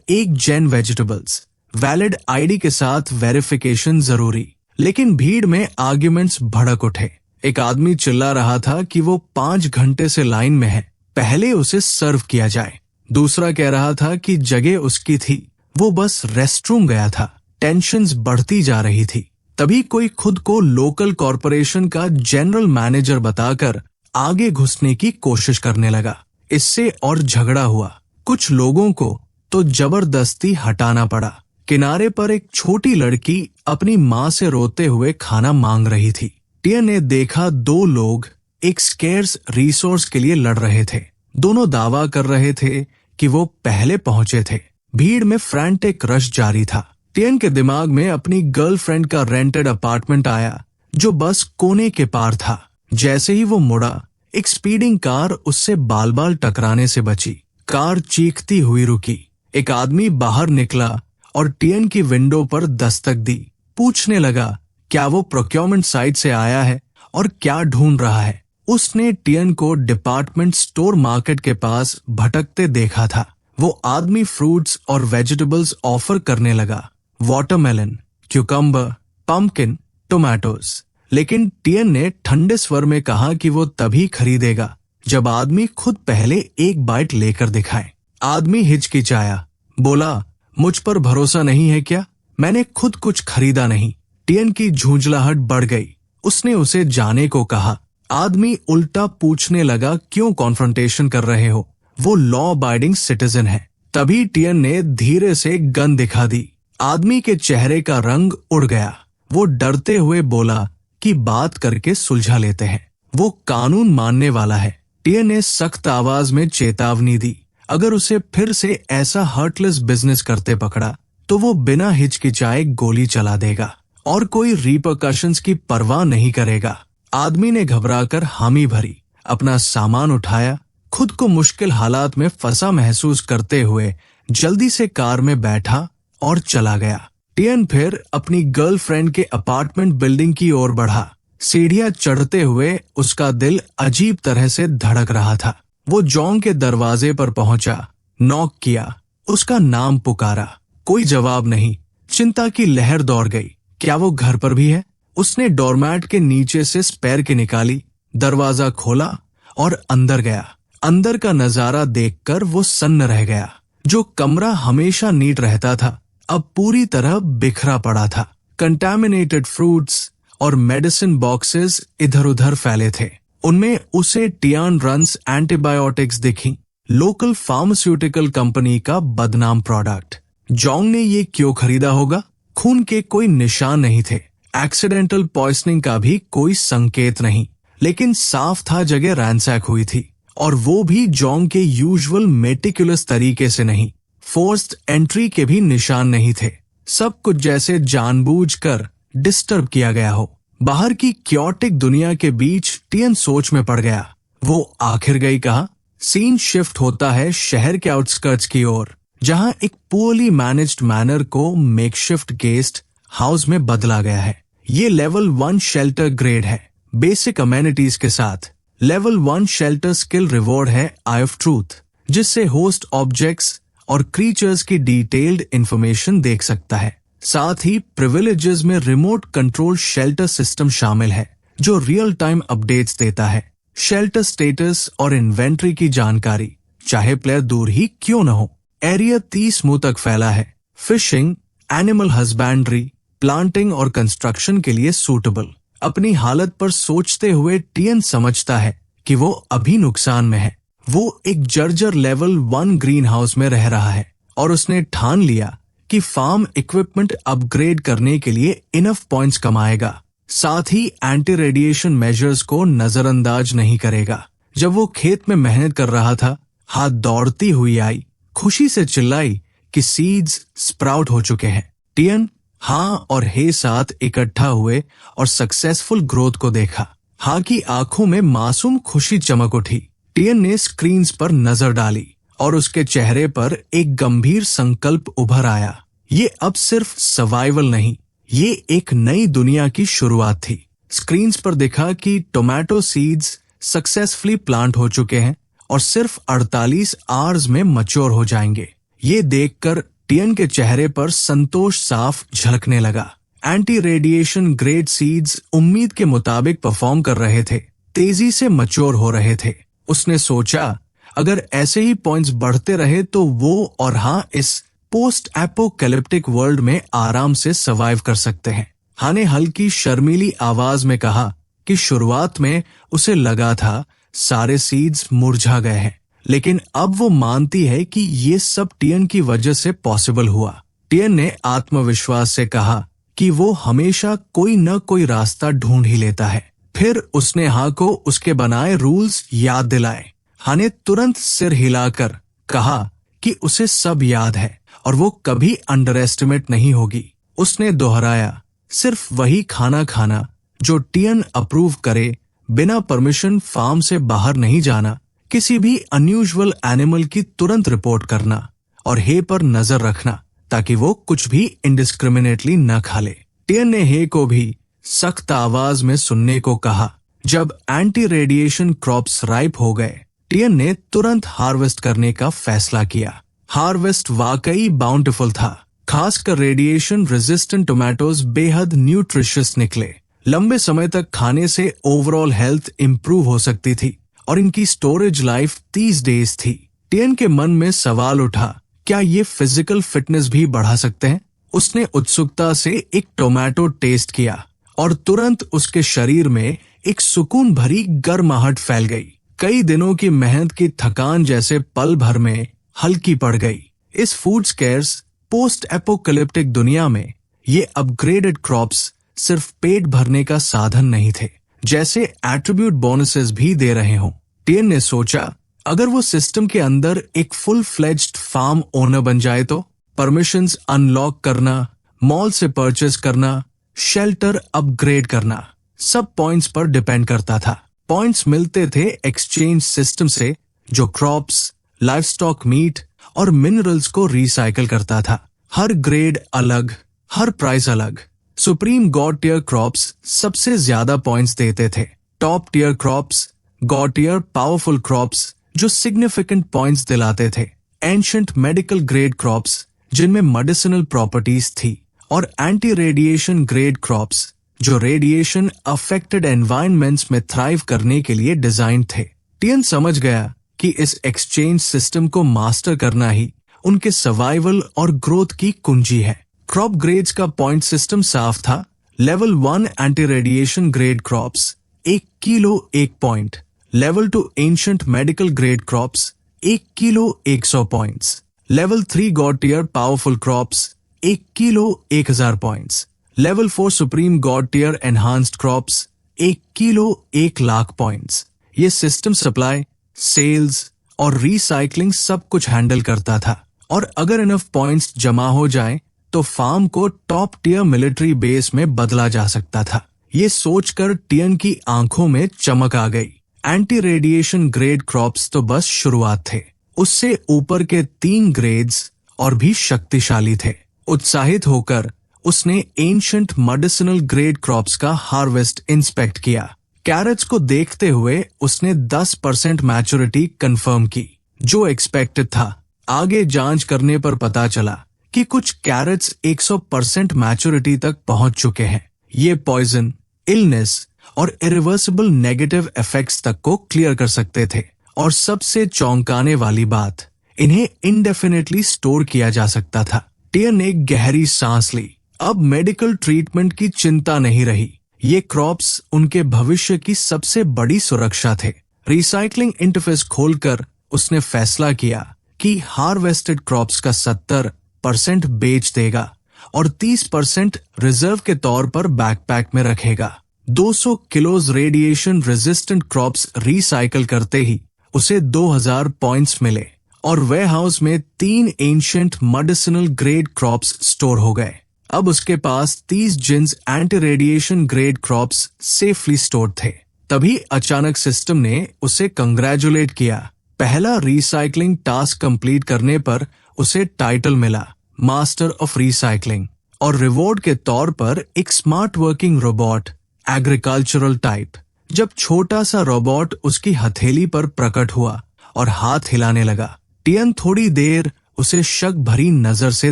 1 जैन वेजिटेबल्स। वैलिड आईडी के साथ वेरिफिकेशन जरूरी। लेकिन भीड़ में आर्ग्यूमेंट्स भड़क उठे। एक आदमी चिल्ला रहा था कि वो 5 घंटे से लाइन में है, पहले उसे सर्व किया जाए। दूसरा कह रहा था कि जगह उसकी थी, वो बस रेस्टरूम गया था। टेंशन्स बढ़ती जा रही थी। तभी कोई खुद को लोकल कॉरपोरेशन का जनरल मैनेजर बताकर आगे घुसने की कोशिश करने लगा। इससे और झगड़ा हुआ। कुछ लोगों को तो जबरदस्ती हटाना पड़ा। किनारे पर एक छोटी लड़की अपनी माँ से रोते हुए खाना मांग रही थी। टियन ने देखा 2 लोग एक स्केर्स रिसोर्स के लिए लड़ रहे थे। दोनों दावा कर रहे थे कि वो पहले पहुंचे थे। भीड़ में फ्रैंटिक रश जारी था। टियन के दिमाग में अपनी गर्लफ्रेंड का रेंटेड अपार्टमेंट आया जो बस कोने के पार था। जैसे ही वो मुड़ा, एक स्पीडिंग कार उससे बाल बाल टकराने से बची। कार चीखती हुई रुकी। एक आदमी बाहर निकला और टियन की विंडो पर दस्तक दी। पूछने लगा क्या वो प्रोक्योरमेंट साइट से आया है और क्या ढूंढ रहा है। उसने टियन को डिपार्टमेंट स्टोर मार्केट के पास भटकते देखा था। वो आदमी फ्रूट्स और वेजिटेबल्स ऑफर करने लगा, वाटरमेलन, क्यूकम्बर, पंपकिन, टोमेटोज। लेकिन टियन ने ठंडे स्वर में कहा कि वो तभी खरीदेगा जब आदमी खुद पहले एक बाइट लेकर दिखाए। आदमी हिचकिचाया, बोला, मुझ पर भरोसा नहीं है क्या? मैंने खुद कुछ खरीदा नहीं। टियन की झुंझलाहट बढ़ गई। उसने उसे जाने को कहा। आदमी उल्टा पूछने लगा, क्यों कॉन्फ्रंटेशन कर रहे हो? वो लॉ अबाइडिंग सिटीजन है। तभी टियन ने धीरे से गन दिखा दी। आदमी के चेहरे का रंग उड़ गया। वो डरते हुए बोला कि बात करके सुलझा लेते हैं। वो कानून मानने वाला है। टियन ने सख्त आवाज में चेतावनी दी। अगर उसे फिर से ऐसा हर्टलेस बिजनेस करते पकड़ा तो वो बिना हिचकिचाए गोली चला देगा और कोई रिपरकशंस की परवाह नहीं करेगा। आदमी ने घबराकर हामी भरी, अपना सामान उठाया, खुद को मुश्किल हालात में फंसा महसूस करते हुए जल्दी से कार में बैठा और चला गया। टियन फिर अपनी गर्लफ्रेंड के अपार्टमेंट बिल्डिंग की ओर बढ़ा। सीढ़ियां चढ़ते हुए उसका दिल अजीब तरह से धड़क रहा था। वो जोंग के दरवाजे पर पहुंचा, नॉक किया, उसका नाम पुकारा। कोई जवाब नहीं। चिंता की लहर दौड़ गई। क्या वो घर पर भी है? उसने डोरमैट के नीचे से स्पेयर की निकाली, दरवाजा खोला और अंदर गया। अंदर का नजारा देखकर वो सन्न रह गया। जो कमरा हमेशा नीट रहता था अब पूरी तरह बिखरा पड़ा था। कंटामिनेटेड फ्रूट्स और मेडिसिन बॉक्सेस इधर उधर फैले थे। उनमें उसे टियान रन्स एंटीबायोटिक्स दिखी, लोकल फार्मास्यूटिकल कंपनी का बदनाम प्रोडक्ट। जोंग ने ये क्यों खरीदा होगा? खून के कोई निशान नहीं थे, एक्सीडेंटल पॉइजनिंग का भी कोई संकेत नहीं, लेकिन साफ था जगह रैंसैक हुई थी, और वो भी जोंग के यूजुअल मेटिकुलस तरीके से नहीं। फोर्स्ड एंट्री के भी निशान नहीं थे। सब कुछ जैसे जानबूझकर डिस्टर्ब किया गया हो। बाहर की क्योटिक दुनिया के बीच टियन सोच में पड़ गया। वो आखिर गई कहाँ? सीन शिफ्ट होता है शहर के आउटस्कर्ट्स की ओर, जहां एक पुअरली मैनेज्ड मैनर को मेकशिफ्ट गेस्ट हाउस में बदला गया है। ये लेवल 1 शेल्टर ग्रेड है, बेसिक अमेनिटीज के साथ। लेवल 1 शेल्टर स्किल रिवॉर्ड है आई ऑफ ट्रूथ, जिससे होस्ट ऑब्जेक्ट्स और क्रीचर्स की डिटेल्ड इंफॉर्मेशन देख सकता है। साथ ही प्रिविलेजेस में रिमोट कंट्रोल शेल्टर सिस्टम शामिल है, जो रियल टाइम अपडेट्स देता है। शेल्टर स्टेटस और इन्वेंट्री की जानकारी, चाहे प्लेयर दूर ही क्यों न हो। एरिया 30 मुंह तक फैला है। फिशिंग, एनिमल हस्बैंड्री, प्लांटिंग और कंस्ट्रक्शन के लिए सूटेबल। अपनी हालत पर सोचते हुए टियन समझता है कि वो अभी नुकसान में है। वो एक जर्जर लेवल 1 ग्रीन हाउस में रह रहा है और उसने ठान लिया कि फार्म इक्विपमेंट अपग्रेड करने के लिए इनफ पॉइंट्स कमाएगा। साथ ही एंटी रेडिएशन मेजर्स को नजरअंदाज नहीं करेगा। जब वो खेत में मेहनत कर रहा था, हाथ दौड़ती हुई आई, खुशी से चिल्लाई कि सीड्स स्प्राउट हो चुके हैं। टियन हाँ और हे साथ इकट्ठा हुए और सक्सेसफुल ग्रोथ को देखा। हाँ की आंखों में मासूम खुशी चमक उठी। टियन ने स्क्रीन्स पर नजर डाली और उसके चेहरे पर एक गंभीर संकल्प उभर आया। ये अब सिर्फ सर्वाइवल नहीं, ये एक नई दुनिया की शुरुआत थी। स्क्रीन्स पर दिखा कि टोमेटो सीड्स सक्सेसफुली प्लांट हो चुके हैं और सिर्फ 48 आवर्स में मैच्योर हो जाएंगे। ये देखकर टियन के चेहरे पर संतोष साफ झलकने लगा। एंटी रेडिएशन ग्रेड सीड्स उम्मीद के मुताबिक परफॉर्म कर रहे थे, तेजी से मैच्योर हो रहे थे। उसने सोचा अगर ऐसे ही पॉइंट्स बढ़ते रहे तो वो और इस पोस्ट एपोकैलिप्टिक वर्ल्ड में आराम से सर्वाइव कर सकते हैं। ने हल्की शर्मीली आवाज में कहा कि शुरुआत में उसे लगा था सारे सीड्स मुरझा गए हैं, लेकिन अब वो मानती है कि ये सब टियन की वजह से पॉसिबल हुआ। टियन ने आत्मविश्वास से कहा कि वो हमेशा कोई न कोई रास्ता ढूंढ ही लेता है। फिर उसने को उसके बनाए रूल्स याद दिलाए। ने तुरंत सिर हिलाकर कहा कि उसे सब याद है और वो कभी अंडर एस्टिमेट नहीं होगी। उसने दोहराया, सिर्फ वही खाना खाना जो टियन अप्रूव करे, बिना परमिशन फार्म से बाहर नहीं जाना, किसी भी अनयूजुअल एनिमल की तुरंत रिपोर्ट करना और पर नजर रखना ताकि वो कुछ भी इंडिस्क्रिमिनेटली न खा ले। टियन ने को भी सख्त आवाज में सुनने को कहा। जब एंटी रेडिएशन क्रॉप्स राइप हो गए, टियन ने तुरंत हार्वेस्ट करने का फैसला किया। हार्वेस्ट वाकई बाउंटिफुल था, खासकर रेडिएशन रेजिस्टेंट टोमेटोज बेहद न्यूट्रिशियस निकले। लंबे समय तक खाने से ओवरऑल हेल्थ इंप्रूव हो सकती थी और इनकी स्टोरेज लाइफ 30 डेज थी। टियन के मन में सवाल उठा, क्या ये फिजिकल फिटनेस भी बढ़ा सकते हैं? उसने उत्सुकता से एक टोमेटो टेस्ट किया और तुरंत उसके शरीर में एक सुकून भरी गर्माहट फैल गई। कई दिनों की मेहनत की थकान जैसे पल भर में हल्की पड़ गई। इस फूड स्कैर्स पोस्ट एपोकैलिप्टिक दुनिया में ये अपग्रेडेड क्रॉप्स सिर्फ पेट भरने का साधन नहीं थे, जैसे एट्रीब्यूट बोनसेस भी दे रहे हों। टियन ने सोचा, अगर वो सिस्टम के अंदर एक फुल फ्लेज्ड फार्म ओनर बन जाए तो परमिशंस अनलॉक करना, मॉल से परचेज करना, शेल्टर अपग्रेड करना, सब पॉइंट्स पर डिपेंड करता था। पॉइंट्स मिलते थे एक्सचेंज सिस्टम से, जो क्रॉप्स, लाइवस्टॉक मीट और मिनरल्स को रिसाइकल करता था। हर ग्रेड अलग, हर प्राइस अलग। सुप्रीम गॉड टियर क्रॉप्स सबसे ज्यादा पॉइंट्स देते थे। Top tier crops, god tier powerful crops जो सिग्निफिकेंट पॉइंट्स दिलाते थे। एंशिएंट मेडिकल ग्रेड क्रॉप्स जिनमें मेडिसिनल प्रॉपर्टीज थी, और एंटी रेडिएशन ग्रेड क्रॉप्स जो रेडिएशन अफेक्टेड एनवायरनमेंट्स में थ्राइव करने के लिए डिजाइन थे। टियन समझ गया कि इस एक्सचेंज सिस्टम को मास्टर करना ही उनके सर्वाइवल और ग्रोथ की कुंजी है। क्रॉप ग्रेड्स का पॉइंट सिस्टम साफ था। Level 1 anti radiation grade crops 1 kilo 1 point. Level 2 ancient medical grade crops 1 kilo 100 points. Level 3 god tier powerful crops 1 kilo 1000 points. Level 4 supreme god tier enhanced crops 1 kilo 1 lakh points. ये सिस्टम सप्लाई, सेल्स और रिसाइकलिंग सब कुछ हैंडल करता था, और अगर इनफ पॉइंट्स जमा हो जाएं तो फार्म को टॉप टियर मिलिट्री बेस में बदला जा सकता था। ये सोचकर टियन की आंखों में चमक आ गई। एंटी रेडिएशन ग्रेड क्रॉप्स तो बस शुरुआत थे, उससे ऊपर के 3 ग्रेड्स और भी शक्तिशाली थे। उत्साहित होकर उसने एंशिएंट मेडिसिनल ग्रेड क्रॉप्स का हार्वेस्ट इंस्पेक्ट किया। कैरेट्स को देखते हुए उसने 10% मैच्योरिटी कंफर्म की, जो एक्सपेक्टेड था। आगे जांच करने पर पता चला कि कुछ कैरेट्स 100% मैच्योरिटी तक पहुंच चुके हैं। ये पॉइजन, इलनेस और इरिवर्सिबल नेगेटिव इफेक्ट्स तक को क्लियर कर सकते थे, और सबसे चौंकाने वाली बात, इन्हें इंडेफिनेटली स्टोर किया जा सकता था। टियन ने गहरी सांस ली। अब मेडिकल ट्रीटमेंट की चिंता नहीं रही। ये क्रॉप्स उनके भविष्य की सबसे बड़ी सुरक्षा थे। रिसाइकलिंग इंटरफेस खोलकर उसने फैसला किया कि हार्वेस्टेड क्रॉप्स का 70% बेच देगा और 30% रिजर्व के तौर पर बैकपैक में रखेगा। 200 kilos radiation resistant crops recycle करते ही उसे 2000 पॉइंट्स मिले, और वेयरहाउस में 3 ancient medicinal grade crops store हो गए। अब उसके पास 30 jeans anti radiation grade crops safely stored थे। तभी अचानक सिस्टम ने उसे कंग्रेचुलेट किया। पहला रिसाइकलिंग टास्क कंप्लीट करने पर उसे टाइटल मिला, मास्टर ऑफ रिसाइकलिंग, और रिवॉर्ड के तौर पर एक smart working robot, agricultural type, जब छोटा सा रोबोट उसकी हथेली पर प्रकट हुआ और हाथ हिलाने लगा, टियन थोड़ी देर उसे शक भरी नजर से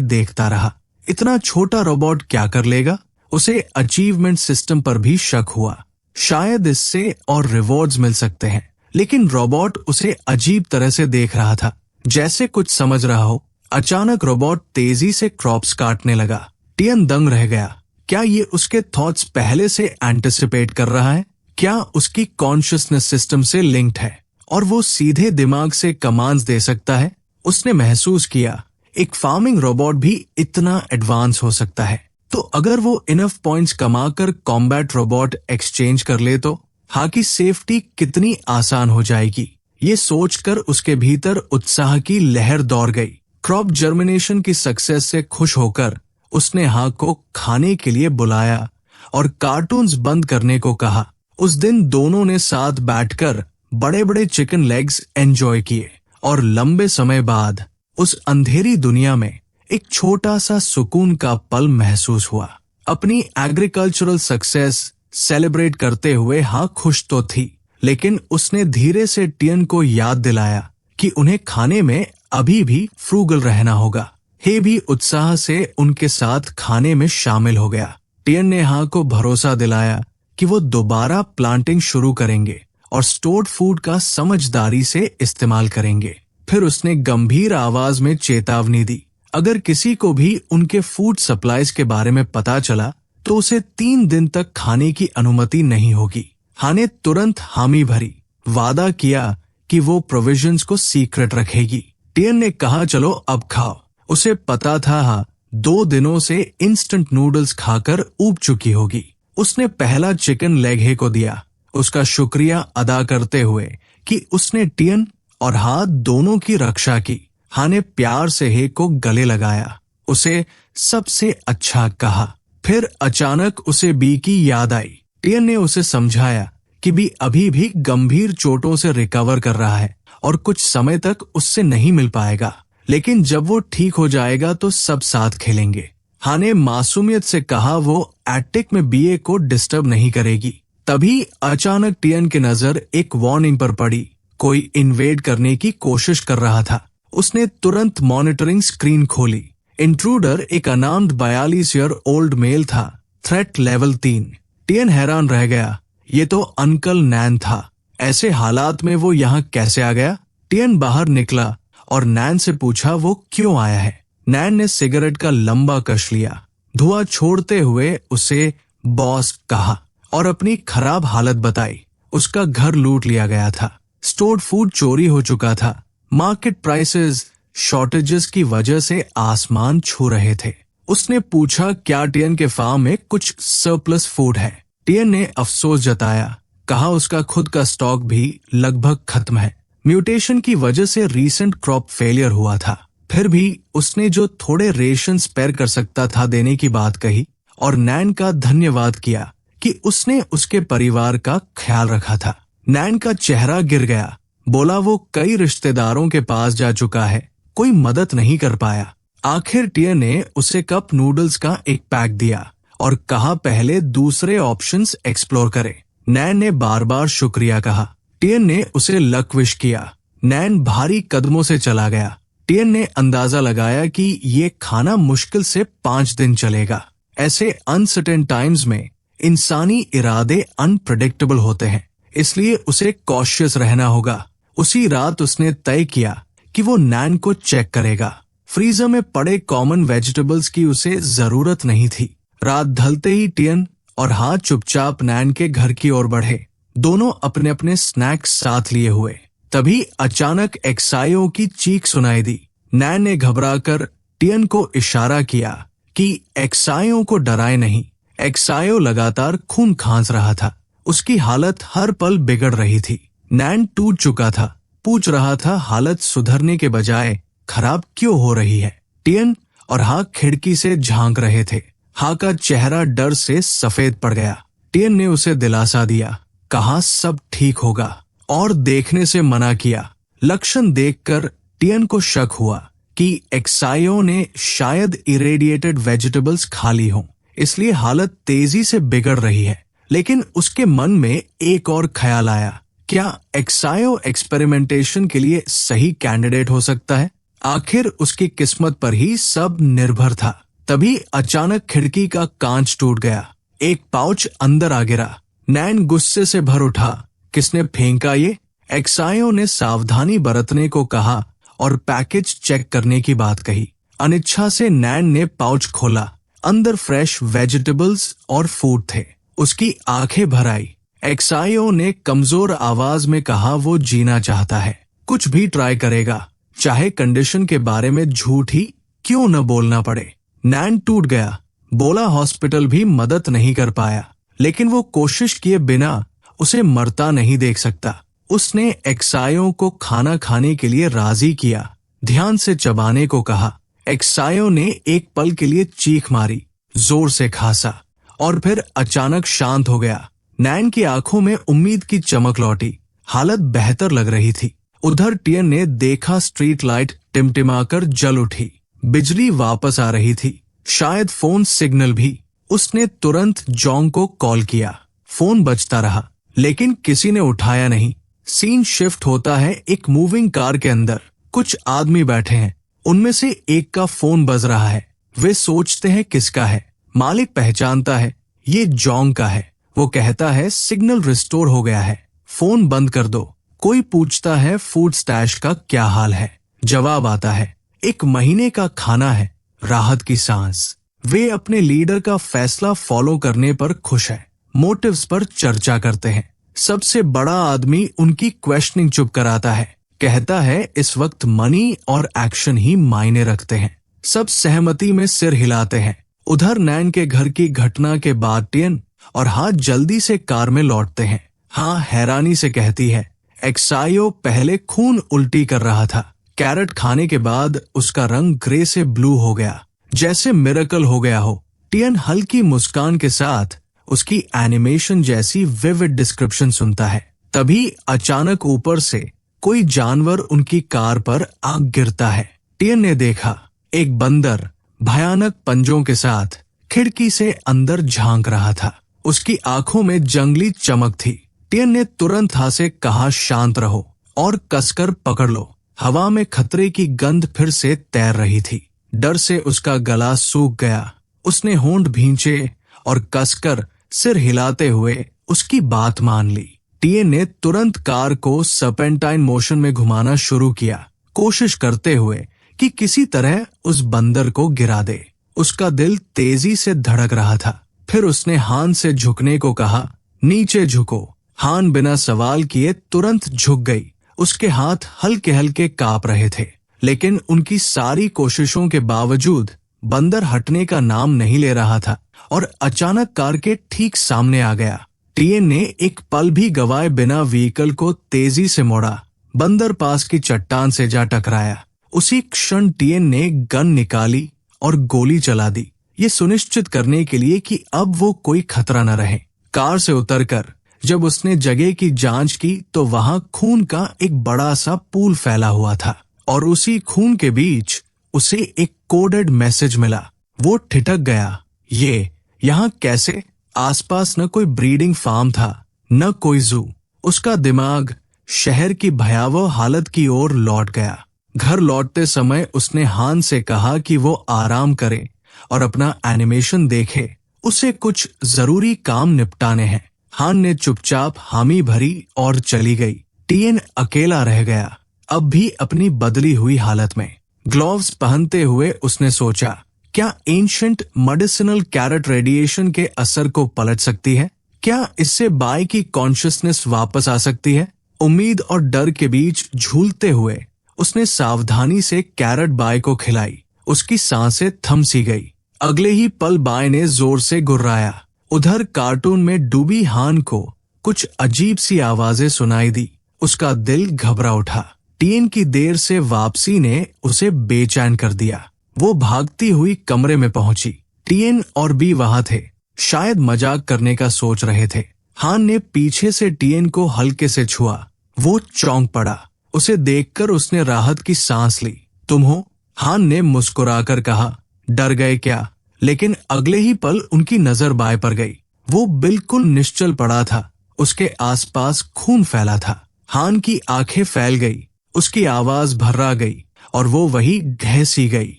देखता रहा। इतना छोटा रोबोट क्या कर लेगा? उसे अचीवमेंट सिस्टम पर भी शक हुआ। शायद इससे और रिवॉर्ड्स मिल सकते हैं, लेकिन रोबोट उसे अजीब तरह से देख रहा था, जैसे कुछ समझ रहा हो। अचानक रोबोट तेजी से क्रॉप्स काटने लगा। टियन दंग रह गया। क्या ये उसके थॉट्स पहले से एंटिसिपेट कर रहा है? क्या उसकी कॉन्शियसनेस सिस्टम से लिंक्ड है और वो सीधे दिमाग से कमांड्स दे सकता है? उसने महसूस किया एक फार्मिंग रोबोट भी इतना एडवांस हो सकता है। तो अगर वो इनफ पॉइंट्स कमाकर कॉम्बैट रोबोट एक्सचेंज कर ले तो हाकी सेफ्टी कितनी आसान हो जाएगी। ये सोचकर उसके भीतर उत्साह की लहर दौड़ गई। क्रॉप जर्मिनेशन की सक्सेस से खुश होकर उसने हाक को खाने के लिए बुलाया और कार्टून्स बंद करने को कहा। उस दिन दोनों ने साथ बैठकर बड़े बड़े चिकन लेग्स एंजॉय किए और लंबे समय बाद उस अंधेरी दुनिया में एक छोटा सा सुकून का पल महसूस हुआ। अपनी एग्रीकल्चरल सक्सेस सेलिब्रेट करते हुए हाँ खुश तो थी, लेकिन उसने धीरे से टियन को याद दिलाया कि उन्हें खाने में अभी भी फ्रूगल रहना होगा। हे भी उत्साह से उनके साथ खाने में शामिल हो गया। टियन ने हाँ को भरोसा दिलाया कि वो दोबारा प्लांटिंग शुरू करेंगे और स्टोर्ड फूड का समझदारी से इस्तेमाल करेंगे। फिर उसने गंभीर आवाज में चेतावनी दी, अगर किसी को भी उनके फूड सप्लाईज के बारे में पता चला तो उसे 3 दिन तक खाने की अनुमति नहीं होगी। हाँ ने तुरंत हामी भरी, वादा किया कि वो प्रोविजंस को सीक्रेट रखेगी। टियन ने कहा चलो अब खाओ। उसे पता था हाँ 2 दिनों से इंस्टेंट नूडल्स खाकर ऊब चुकी होगी। उसने पहला चिकन लेग हे को दिया, उसका शुक्रिया अदा करते हुए कि उसने टियन और हाथ दोनों की रक्षा की। हाँ ने प्यार से हे को गले लगाया, उसे सबसे अच्छा कहा। फिर अचानक उसे बी की याद आई। टियन ने उसे समझाया कि बी अभी भी गंभीर चोटों से रिकवर कर रहा है और कुछ समय तक उससे नहीं मिल पाएगा, लेकिन जब वो ठीक हो जाएगा तो सब साथ खेलेंगे। हाँ ने मासूमियत से कहा वो एटिक में बीए को डिस्टर्ब नहीं करेगी। तभी अचानक टियन की नजर एक वार्निंग पर पड़ी। कोई इन्वेड करने की कोशिश कर रहा था। उसने तुरंत मॉनिटरिंग स्क्रीन खोली। इंट्रूडर एक अनार्म्ड 42 ईयर ओल्ड मेल था। Threat level 3। टियन हैरान रह गया, ये तो अंकल नैन था। ऐसे हालात में वो यहाँ कैसे आ गया? टियन बाहर निकला और नैन से पूछा वो क्यों आया है। नैन ने सिगरेट का लंबा कश लिया, धुआं छोड़ते हुए उसे बॉस कहा और अपनी खराब हालत बताई। उसका घर लूट लिया गया था, स्टोर्ड फूड चोरी हो चुका था, मार्केट प्राइसेस शॉर्टेजेस की वजह से आसमान छू रहे थे। उसने पूछा क्या टियन के फार्म में कुछ सरप्लस फूड है। टियन ने अफसोस जताया, कहा उसका खुद का स्टॉक भी लगभग खत्म है। म्यूटेशन की वजह से रीसेंट क्रॉप फेलियर हुआ था। फिर भी उसने जो थोड़े रेशन स्पेयर कर सकता था देने की बात कही और नैन का धन्यवाद किया कि उसने उसके परिवार का ख्याल रखा था। नैन का चेहरा गिर गया, बोला वो कई रिश्तेदारों के पास जा चुका है, कोई मदद नहीं कर पाया। आखिर टियन ने उसे कप नूडल्स का एक पैक दिया और कहा पहले दूसरे ऑप्शंस एक्सप्लोर करे। नैन ने बार बार शुक्रिया कहा। टियन ने उसे लक विश किया। नैन भारी कदमों से चला गया। टियन ने अंदाजा लगाया कि ये खाना मुश्किल से 5 दिन चलेगा। ऐसे अनसर्टेन टाइम्स में इंसानी इरादे अनप्रेडिक्टेबल होते हैं, इसलिए उसे कॉशियस रहना होगा। उसी रात उसने तय किया कि वो नैन को चेक करेगा। फ्रीजर में पड़े कॉमन वेजिटेबल्स की उसे जरूरत नहीं थी। रात ढलते ही टियन और हाथ चुपचाप नैन के घर की ओर बढ़े, दोनों अपने अपने स्नैक्स साथ लिए हुए। तभी अचानक एक्सायो की चीख सुनाई दी। नैन ने घबराकर टियन को इशारा किया कि एक्सायो को डराए नहीं। एक्सायो लगातार खून खांस रहा था, उसकी हालत हर पल बिगड़ रही थी। नैन टूट चुका था, पूछ रहा था हालत सुधरने के बजाय खराब क्यों हो रही है। टियन और हाँ खिड़की से झांक रहे थे। हाँ का चेहरा डर से सफेद पड़ गया। टियन ने उसे दिलासा दिया, कहा सब ठीक होगा और देखने से मना किया। लक्षण देखकर टियन को शक हुआ कि एक्सायो ने शायद इरेडिएटेड वेजिटेबल्स खा ली हों, इसलिए हालत तेजी से बिगड़ रही है। लेकिन उसके मन में एक और ख्याल आया, क्या एक्सायो एक्सपेरिमेंटेशन के लिए सही कैंडिडेट हो सकता है? आखिर उसकी किस्मत पर ही सब निर्भर था। तभी अचानक खिड़की का कांच टूट गया, एक पाउच अंदर आ गिरा। नैन गुस्से से भर उठा, किसने फेंका ये? एक्सायो ने सावधानी बरतने को कहा और पैकेज चेक करने की बात कही। अनिच्छा से नैन ने पाउच खोला, अंदर फ्रेश वेजिटेबल्स और फूड थे। उसकी आंखें भर आई। एक्सायो ने कमजोर आवाज में कहा वो जीना चाहता है, कुछ भी ट्राई करेगा, चाहे कंडीशन के बारे में झूठ ही क्यों न बोलना पड़े। नैन टूट गया, बोला हॉस्पिटल भी मदद नहीं कर पाया, लेकिन वो कोशिश किए बिना उसे मरता नहीं देख सकता। उसने एक्सायो को खाना खाने के लिए राजी किया, ध्यान से चबाने को कहा। एक्सायो ने एक पल के लिए चीख मारी, जोर से खांसा और फिर अचानक शांत हो गया। नैन की आंखों में उम्मीद की चमक लौटी, हालत बेहतर लग रही थी। उधर टियन ने देखा स्ट्रीट लाइट टिमटिमाकर जल उठी, बिजली वापस आ रही थी, शायद फोन सिग्नल भी। उसने तुरंत जॉन्ग को कॉल किया। फोन बजता रहा, लेकिन किसी ने उठाया नहीं। सीन शिफ्ट होता है एक मूविंग कार के अंदर। कुछ आदमी बैठे हैं, उनमें से एक का फोन बज रहा है। वे सोचते हैं किसका है। मालिक पहचानता है, ये जॉन्ग का है। वो कहता है सिग्नल रिस्टोर हो गया है, फोन बंद कर दो। कोई पूछता है फूड स्टैश का क्या हाल है। जवाब आता है 1 महीने का खाना है। राहत की सांस। वे अपने लीडर का फैसला फॉलो करने पर खुश है, मोटिव्स पर चर्चा करते हैं। सबसे बड़ा आदमी उनकी क्वेश्चनिंग चुप कराता है, कहता है इस वक्त मनी और एक्शन ही मायने रखते हैं। सब सहमति में सिर हिलाते हैं। उधर नैन के घर की घटना के बाद टियन और हाथ जल्दी से कार में लौटते हैं। हाँ हैरानी से कहती है, एक्सायो पहले खून उल्टी कर रहा था, कैरेट खाने के बाद उसका रंग ग्रे से ब्लू हो गया, जैसे मिरेकल हो गया हो। टियन हल्की मुस्कान के साथ उसकी एनिमेशन जैसी विविड डिस्क्रिप्शन सुनता है। तभी अचानक ऊपर से कोई जानवर उनकी कार पर आ गिरता है। टियन ने देखा एक बंदर भयानक पंजों के साथ खिड़की से अंदर झांक रहा था। उसकी आंखों में जंगली चमक थी। टियन ने तुरंत हाथ से कहा शांत रहो और कसकर पकड़ लो। हवा में खतरे की गंध फिर से तैर रही थी। डर से उसका गला सूख गया। उसने होंठ भींचे और कसकर सिर हिलाते हुए उसकी बात मान ली। टियन ने तुरंत कार को सर्पेंटाइन मोशन में घुमाना शुरू किया, कोशिश करते हुए कि किसी तरह उस बंदर को गिरा दे। उसका दिल तेजी से धड़क रहा था। फिर उसने हान से झुकने को कहा, नीचे झुको। हान बिना सवाल किए तुरंत झुक गई। उसके हाथ हल्के हल्के कांप रहे थे, लेकिन उनकी सारी कोशिशों के बावजूद बंदर हटने का नाम नहीं ले रहा था और अचानक कार के ठीक सामने आ गया। टियन ने एक पल भी गवाए बिना व्हीकल को तेजी से मोड़ा। बंदर पास की चट्टान से जा टकराया। उसी क्षण टियन ने गन निकाली और गोली चला दी, ये सुनिश्चित करने के लिए कि अब वो कोई खतरा न रहे। कार से उतरकर जब उसने जगह की जांच की तो वहां खून का एक बड़ा सा पूल फैला हुआ था और उसी खून के बीच उसे एक कोडेड मैसेज मिला। वो ठिठक गया, ये यहाँ कैसे? आसपास न कोई ब्रीडिंग फार्म था, न कोई जू। उसका दिमाग शहर की भयावह हालत की ओर लौट गया। घर लौटते समय उसने हान से कहा कि वो आराम करे और अपना एनिमेशन देखे, उसे कुछ जरूरी काम निपटाने हैं। हान ने चुपचाप हामी भरी और चली गई। टियन अकेला रह गया, अब भी अपनी बदली हुई हालत में। ग्लोव्स पहनते हुए उसने सोचा, क्या एंशिएंट मेडिसिनल कैरेट रेडिएशन के असर को पलट सकती है? क्या इससे बाय की कॉन्शियसनेस वापस आ सकती है? उम्मीद और डर के बीच झूलते हुए उसने सावधानी से कैरेट बाय को खिलाई। उसकी सांसें थम सी गई। अगले ही पल बाय ने जोर से गुर्राया। उधर कार्टून में डूबी हान को कुछ अजीब सी आवाजें सुनाई दी। उसका दिल घबरा उठा। टियन की देर से वापसी ने उसे बेचैन कर दिया। वो भागती हुई कमरे में पहुंची। टियन और बी वहां थे, शायद मजाक करने का सोच रहे थे। हान ने पीछे से टियन को हल्के से छुआ। वो चौंक पड़ा। उसे देखकर उसने राहत की सांस ली। तुम हो? हान ने मुस्कुराकर कहा। डर गए क्या? लेकिन अगले ही पल उनकी नजर बाय पर गई। वो बिल्कुल निश्चल पड़ा था, उसके आसपास खून फैला था। हान की आंखें फैल गई, उसकी आवाज भर्रा गई और वो वही ढह गई।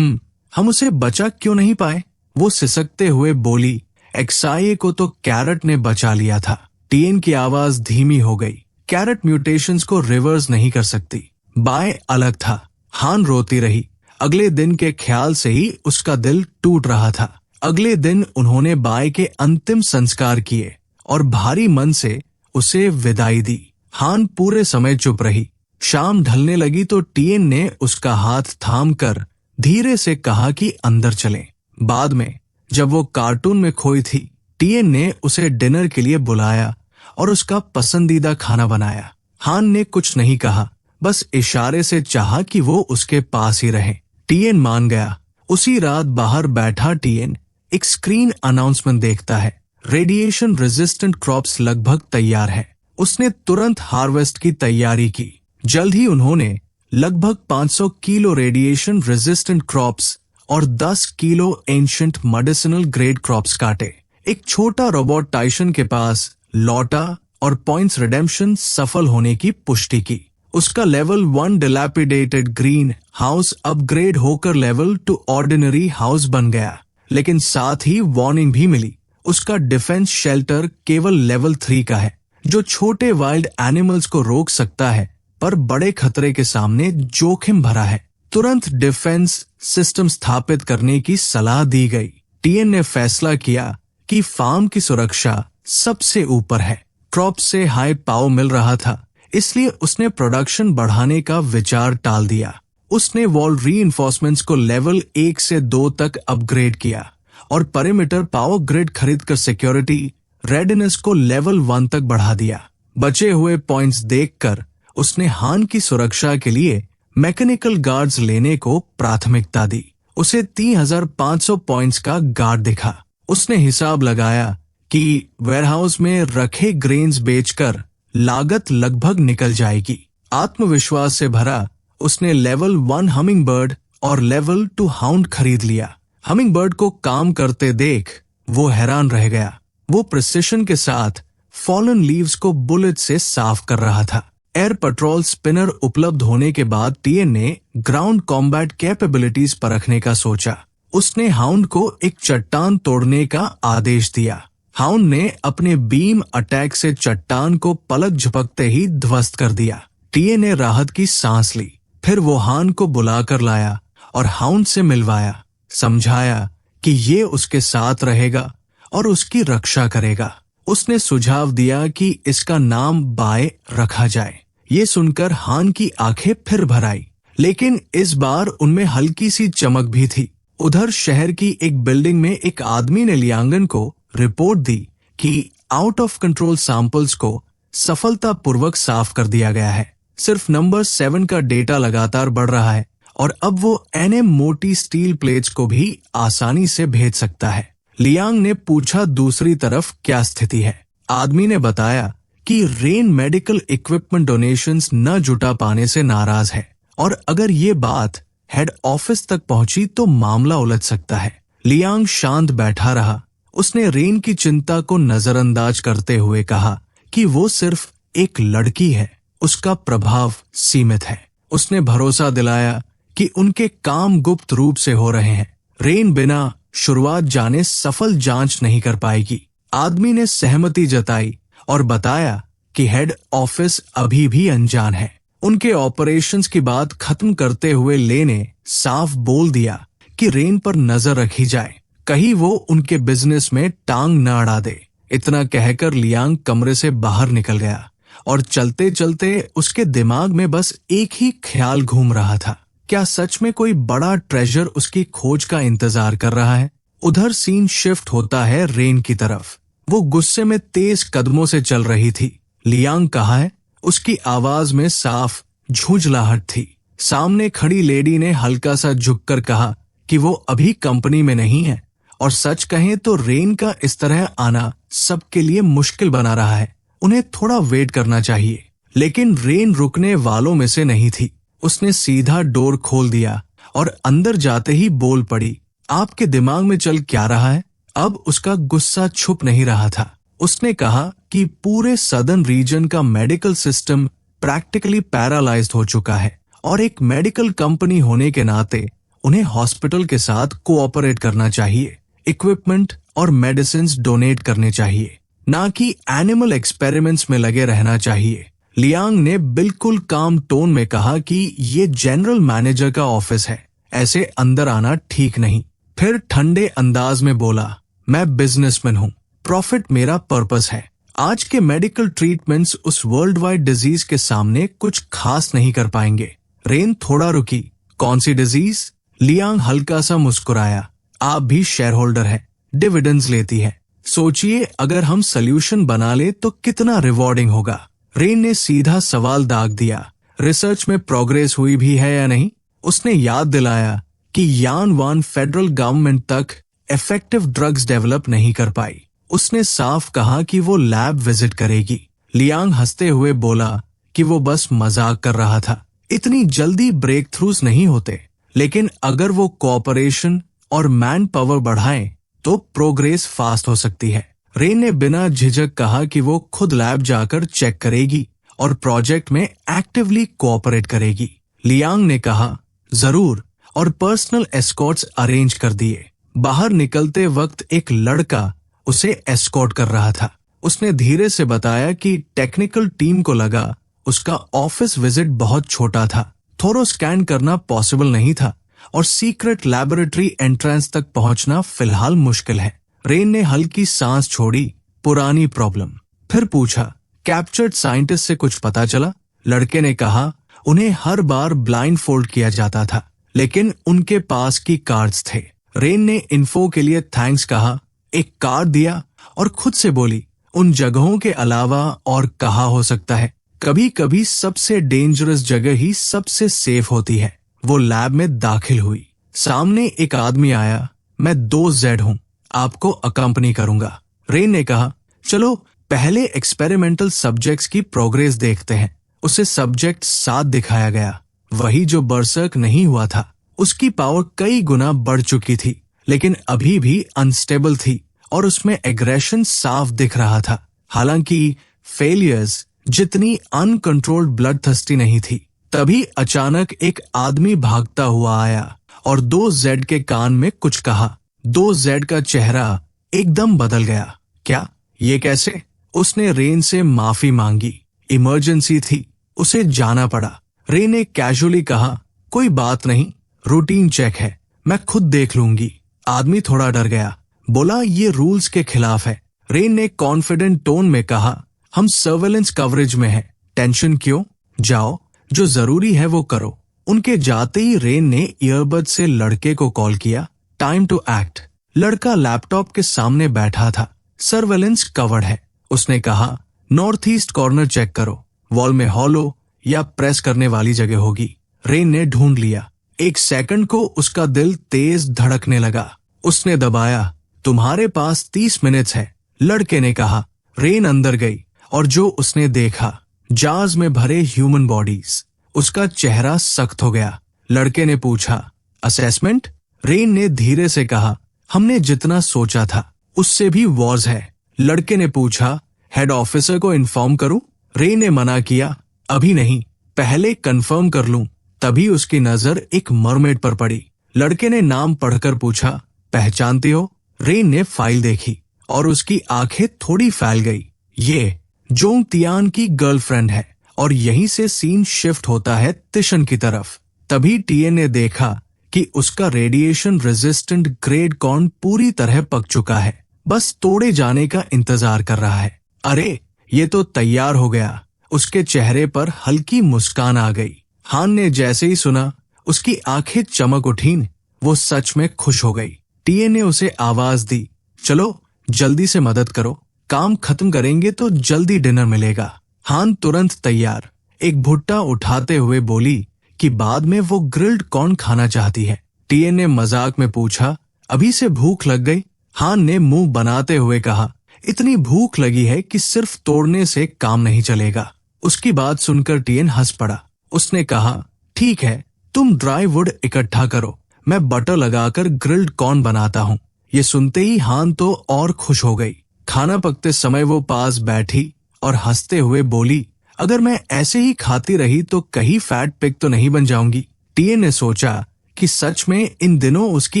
हम उसे बचा क्यों नहीं पाए? वो सिसकते हुए बोली। एक्साई को तो कैरेट ने बचा लिया था। टीएन की आवाज धीमी हो गई। कैरेट म्यूटेशंस को रिवर्स नहीं कर सकती। बाय अलग था। हान रोती रही। अगले दिन के ख्याल से ही उसका दिल टूट रहा था। अगले दिन उन्होंने बाय के अंतिम संस्कार किए और भारी मन से उसे विदाई दी। हान पूरे समय चुप रही। शाम ढलने लगी तो टीएन ने उसका हाथ थामकर धीरे से कहा कि अंदर चलें। बाद में जब वो कार्टून में खोई थी, टीएन ने उसे डिनर के लिए बुलाया और उसका पसंदीदा खाना बनाया। हान ने कुछ नहीं कहा, बस इशारे से चाहा कि वो उसके पास ही रहे। टीएन मान गया। उसी रात बाहर बैठा टीएन एक स्क्रीन अनाउंसमेंट देखता है। रेडिएशन रेजिस्टेंट क्रॉप्स लगभग तैयार है। उसने तुरंत हार्वेस्ट की तैयारी की। जल्द ही उन्होंने लगभग 500 किलो रेडिएशन रेजिस्टेंट क्रॉप्स और 10 kilo ancient medicinal grade crops काटे। एक छोटा रोबोट टाइसन के पास लौटा और पॉइंट्स रिडेम्पशन सफल होने की पुष्टि की। उसका level 1 dilapidated green house upgrade होकर लेवल 2 ऑर्डिनरी हाउस बन गया, लेकिन साथ ही वार्निंग भी मिली। उसका डिफेंस शेल्टर केवल लेवल 3 का है, जो छोटे वाइल्ड एनिमल्स को रोक सकता है पर बड़े खतरे के सामने जोखिम भरा है। तुरंत डिफेंस सिस्टम स्थापित करने की सलाह दी गई। टीएन ने फैसला किया कि फार्म की सुरक्षा सबसे ऊपर है। क्रॉप से हाई पावर मिल रहा था, इसलिए उसने प्रोडक्शन बढ़ाने का विचार टाल दिया। उसने वॉल रीइंफोर्समेंट्स को लेवल 1 से 2 तक अपग्रेड किया और पेरिमीटर पावर ग्रिड खरीदकर सिक्योरिटी रेडीनेस को लेवल 1 तक बढ़ा दिया। बचे हुए पॉइंट्स देखकर उसने हान की सुरक्षा के लिए मैकेनिकल गार्ड्स लेने को प्राथमिकता दी। उसे 3500 पॉइंट्स का गार्ड दिखा। उसने हिसाब लगाया कि वेयरहाउस में रखे ग्रेन्स बेचकर लागत लगभग निकल जाएगी। आत्मविश्वास से भरा उसने लेवल 1 हमिंग बर्ड और लेवल 2 हाउंड खरीद लिया। हमिंग बर्ड को काम करते देख वो हैरान रह गया। वो प्रिसिशन के साथ फॉलन लीव्स को बुलेट से साफ कर रहा था। एयर पेट्रोल स्पिनर उपलब्ध होने के बाद टीएन ने ग्राउंड कॉम्बैट कैपेबिलिटीज परखने का सोचा। उसने हाउंड को एक चट्टान तोड़ने का आदेश दिया। हाउंड ने अपने बीम अटैक से चट्टान को पलक झपकते ही ध्वस्त कर दिया। टीएन ने राहत की सांस ली। फिर वो हान को बुलाकर लाया और हाउंड से मिलवाया, समझाया कि ये उसके साथ रहेगा और उसकी रक्षा करेगा। उसने सुझाव दिया कि इसका नाम बाय रखा जाए। ये सुनकर हान की आंखें फिर भर आई, लेकिन इस बार उनमें हल्की सी चमक भी थी। उधर शहर की एक बिल्डिंग में एक आदमी ने लियांगन को रिपोर्ट दी कि आउट ऑफ कंट्रोल सैंपल्स को सफलतापूर्वक साफ कर दिया गया है। सिर्फ नंबर 7 का डेटा लगातार बढ़ रहा है और अब वो एनएम मोटी स्टील प्लेट्स को भी आसानी से भेज सकता है। लियांग ने पूछा दूसरी तरफ क्या स्थिति है। आदमी ने बताया कि रेन मेडिकल इक्विपमेंट डोनेशंस न जुटा पाने से नाराज है और अगर ये बात हेड ऑफिस तक पहुंची तो मामला उलझ सकता है। लियांग शांत बैठा रहा। उसने रेन की चिंता को नजरअंदाज करते हुए कहा कि वो सिर्फ एक लड़की है, उसका प्रभाव सीमित है। उसने भरोसा दिलाया कि उनके काम गुप्त रूप से हो रहे हैं। रेन बिना शुरुआत जाने सफल जांच नहीं कर पाएगी। आदमी ने सहमति जताई और बताया कि हेड ऑफिस अभी भी अनजान है। उनके ऑपरेशंस की बात खत्म करते हुए ले ने साफ बोल दिया कि रेन पर नजर रखी जाए, कहीं वो उनके बिजनेस में टांग न अड़ा दे। इतना कहकर लियांग कमरे से बाहर निकल गया और चलते चलते उसके दिमाग में बस एक ही ख्याल घूम रहा था, क्या सच में कोई बड़ा ट्रेजर उसकी खोज का इंतजार कर रहा है। उधर सीन शिफ्ट होता है रेन की तरफ। वो गुस्से में तेज कदमों से चल रही थी। लियांग कहाँ है? उसकी आवाज में साफ झुंझलाहट थी। सामने खड़ी लेडी ने हल्का सा झुककर कहा कि वो अभी कंपनी में नहीं है और सच कहें तो रेन का इस तरह आना सबके लिए मुश्किल बना रहा है। उन्हें थोड़ा वेट करना चाहिए। लेकिन रेन रुकने वालों में से नहीं थी। उसने सीधा डोर खोल दिया और अंदर जाते ही बोल पड़ी, आपके दिमाग में चल क्या रहा है? अब उसका गुस्सा छुप नहीं रहा था। उसने कहा कि पूरे सदर्न रीजन का मेडिकल सिस्टम प्रैक्टिकली पैरालाइज्ड हो चुका है और एक मेडिकल कंपनी होने के नाते उन्हें हॉस्पिटल के साथ कोऑपरेट करना चाहिए, इक्विपमेंट और मेडिसिन्स डोनेट करने चाहिए, ना कि एनिमल एक्सपेरिमेंट्स में लगे रहना चाहिए। लियांग ने बिल्कुल काम टोन में कहा कि ये जनरल मैनेजर का ऑफिस है, ऐसे अंदर आना ठीक नहीं। फिर ठंडे अंदाज में बोला, मैं बिजनेसमैन हूँ, प्रॉफिट मेरा पर्पस है। आज के मेडिकल ट्रीटमेंट्स उस वर्ल्ड वाइड डिजीज के सामने कुछ खास नहीं कर पाएंगे। रेन थोड़ा रुकी। कौन सी डिजीज? लियांग हल्का सा मुस्कुराया। आप भी शेयर होल्डर हैं, डिविडेंड्स लेती है। सोचिए अगर हम सोल्यूशन बना ले तो कितना रिवॉर्डिंग होगा। रेन ने सीधा सवाल दाग दिया, रिसर्च में प्रोग्रेस हुई भी है या नहीं? उसने याद दिलाया कि यान वान फेडरल गवर्नमेंट तक इफेक्टिव ड्रग्स डेवलप नहीं कर पाई। उसने साफ कहा कि वो लैब विजिट करेगी। लियांग हंसते हुए बोला कि वो बस मजाक कर रहा था, इतनी जल्दी ब्रेक थ्रूज नहीं होते, लेकिन अगर वो कोऑपरेशन और मैन पावर बढ़ाएं तो प्रोग्रेस फास्ट हो सकती है। रेन ने बिना झिझक कहा कि वो खुद लैब जाकर चेक करेगी और प्रोजेक्ट में एक्टिवली कोऑपरेट करेगी। लियांग ने कहा, जरूर, और पर्सनल एस्कॉर्ट्स अरेंज कर दिए। बाहर निकलते वक्त एक लड़का उसे एस्कॉर्ट कर रहा था। उसने धीरे से बताया कि टेक्निकल टीम को लगा उसका ऑफिस विजिट बहुत छोटा था, थोरो स्कैन करना पॉसिबल नहीं था और सीक्रेट लैबोरेटरी एंट्रेंस तक पहुंचना फिलहाल मुश्किल है। रेन ने हल्की सांस छोड़ी, पुरानी प्रॉब्लम। फिर पूछा, कैप्चर्ड साइंटिस्ट से कुछ पता चला? लड़के ने कहा, उन्हें हर बार ब्लाइंड फोल्ड किया जाता था, लेकिन उनके पास की कार्ड्स थे। रेन ने इन्फो के लिए थैंक्स कहा, एक कार्ड दिया और खुद से बोली, उन जगहों के अलावा और कहाँ हो सकता है? कभी कभी सबसे डेंजरस जगह ही सबसे सेफ होती है। वो लैब में दाखिल हुई। सामने एक आदमी आया। मैं 2Z हूँ, आपको अकम्पनी करूंगा। रेन ने कहा, चलो पहले एक्सपेरिमेंटल सब्जेक्ट्स की प्रोग्रेस देखते हैं। उसे सब्जेक्ट 7 दिखाया गया, वही जो बरसर्क नहीं हुआ था। उसकी पावर कई गुना बढ़ चुकी थी, लेकिन अभी भी अनस्टेबल थी और उसमें एग्रेशन साफ दिख रहा था। हालांकि फेलियर्स जितनी अनकंट्रोल्ड ब्लड थर्स्टी नहीं थी। तभी अचानक एक आदमी भागता हुआ आया और 2Z के कान में कुछ कहा। 2Z का चेहरा एकदम बदल गया। क्या? ये कैसे? उसने रेन से माफी मांगी। इमरजेंसी थी, उसे जाना पड़ा। रेन ने कैजुअली कहा, कोई बात नहीं, रूटीन चेक है, मैं खुद देख लूंगी। आदमी थोड़ा डर गया, बोला, ये रूल्स के खिलाफ है। रेन ने कॉन्फिडेंट टोन में कहा, हम सर्वेलेंस कवरेज में हैं, टेंशन क्यों? जाओ, जो जरूरी है वो करो। उनके जाते ही रेन ने ईयरबड से लड़के को कॉल किया। Time to act. लड़का लैपटॉप के सामने बैठा था। सर्वेलेंस कवर्ड है। उसने कहा, नॉर्थ ईस्ट कॉर्नर चेक करो, वॉल में हॉलो या प्रेस करने वाली जगह होगी। रेन ने ढूंढ लिया। एक सेकंड को उसका दिल तेज धड़कने लगा। उसने दबाया, तुम्हारे पास 30 मिनट्स है, लड़के ने कहा। रेन अंदर गई और जो उसने देखा, जार्स में भरे ह्यूमन बॉडीज। उसका चेहरा सख्त हो गया। लड़के ने पूछा, असेसमेंट? रेन ने धीरे से कहा, हमने जितना सोचा था उससे भी वॉर्स है। लड़के ने पूछा, हेड ऑफिसर को इन्फॉर्म करूं? रेन ने मना किया, अभी नहीं, पहले कंफर्म कर लूं। तभी उसकी नजर एक मरमेड पर पड़ी। लड़के ने नाम पढ़कर पूछा, पहचानती हो? रेन ने फाइल देखी और उसकी आंखें थोड़ी फैल गई। ये जोंग तियान की गर्लफ्रेंड है और यहीं से सीन शिफ्ट होता है तिशन की तरफ। तभी टीएन ने देखा कि उसका रेडिएशन रेजिस्टेंट ग्रेड कॉर्न पूरी तरह पक चुका है, बस तोड़े जाने का इंतजार कर रहा है। अरे, ये तो तैयार हो गया। उसके चेहरे पर हल्की मुस्कान आ गई। हान ने जैसे ही सुना, उसकी आंखें चमक उठीं। वो सच में खुश हो गई। टीएन ने उसे आवाज दी, चलो जल्दी से मदद करो, काम खत्म करेंगे तो जल्दी डिनर मिलेगा। हान तुरंत तैयार। एक भुट्टा उठाते हुए बोली कि बाद में वो ग्रिल्ड कॉर्न खाना चाहती है। टीएन ने मजाक में पूछा, अभी से भूख लग गई? हान ने मुंह बनाते हुए कहा, इतनी भूख लगी है कि सिर्फ तोड़ने से काम नहीं चलेगा। उसकी बात सुनकर टीएन हंस पड़ा। उसने कहा, ठीक है, तुम ड्राई वुड इकट्ठा करो, मैं बटर लगाकर ग्रिल्ड कॉर्न बनाता हूँ। ये सुनते ही हान तो और खुश हो गई। खाना पकते समय वो पास बैठी और हंसते हुए बोली, अगर मैं ऐसे ही खाती रही तो कहीं फैट पिग तो नहीं बन जाऊंगी। टीएन ने सोचा कि सच में इन दिनों उसकी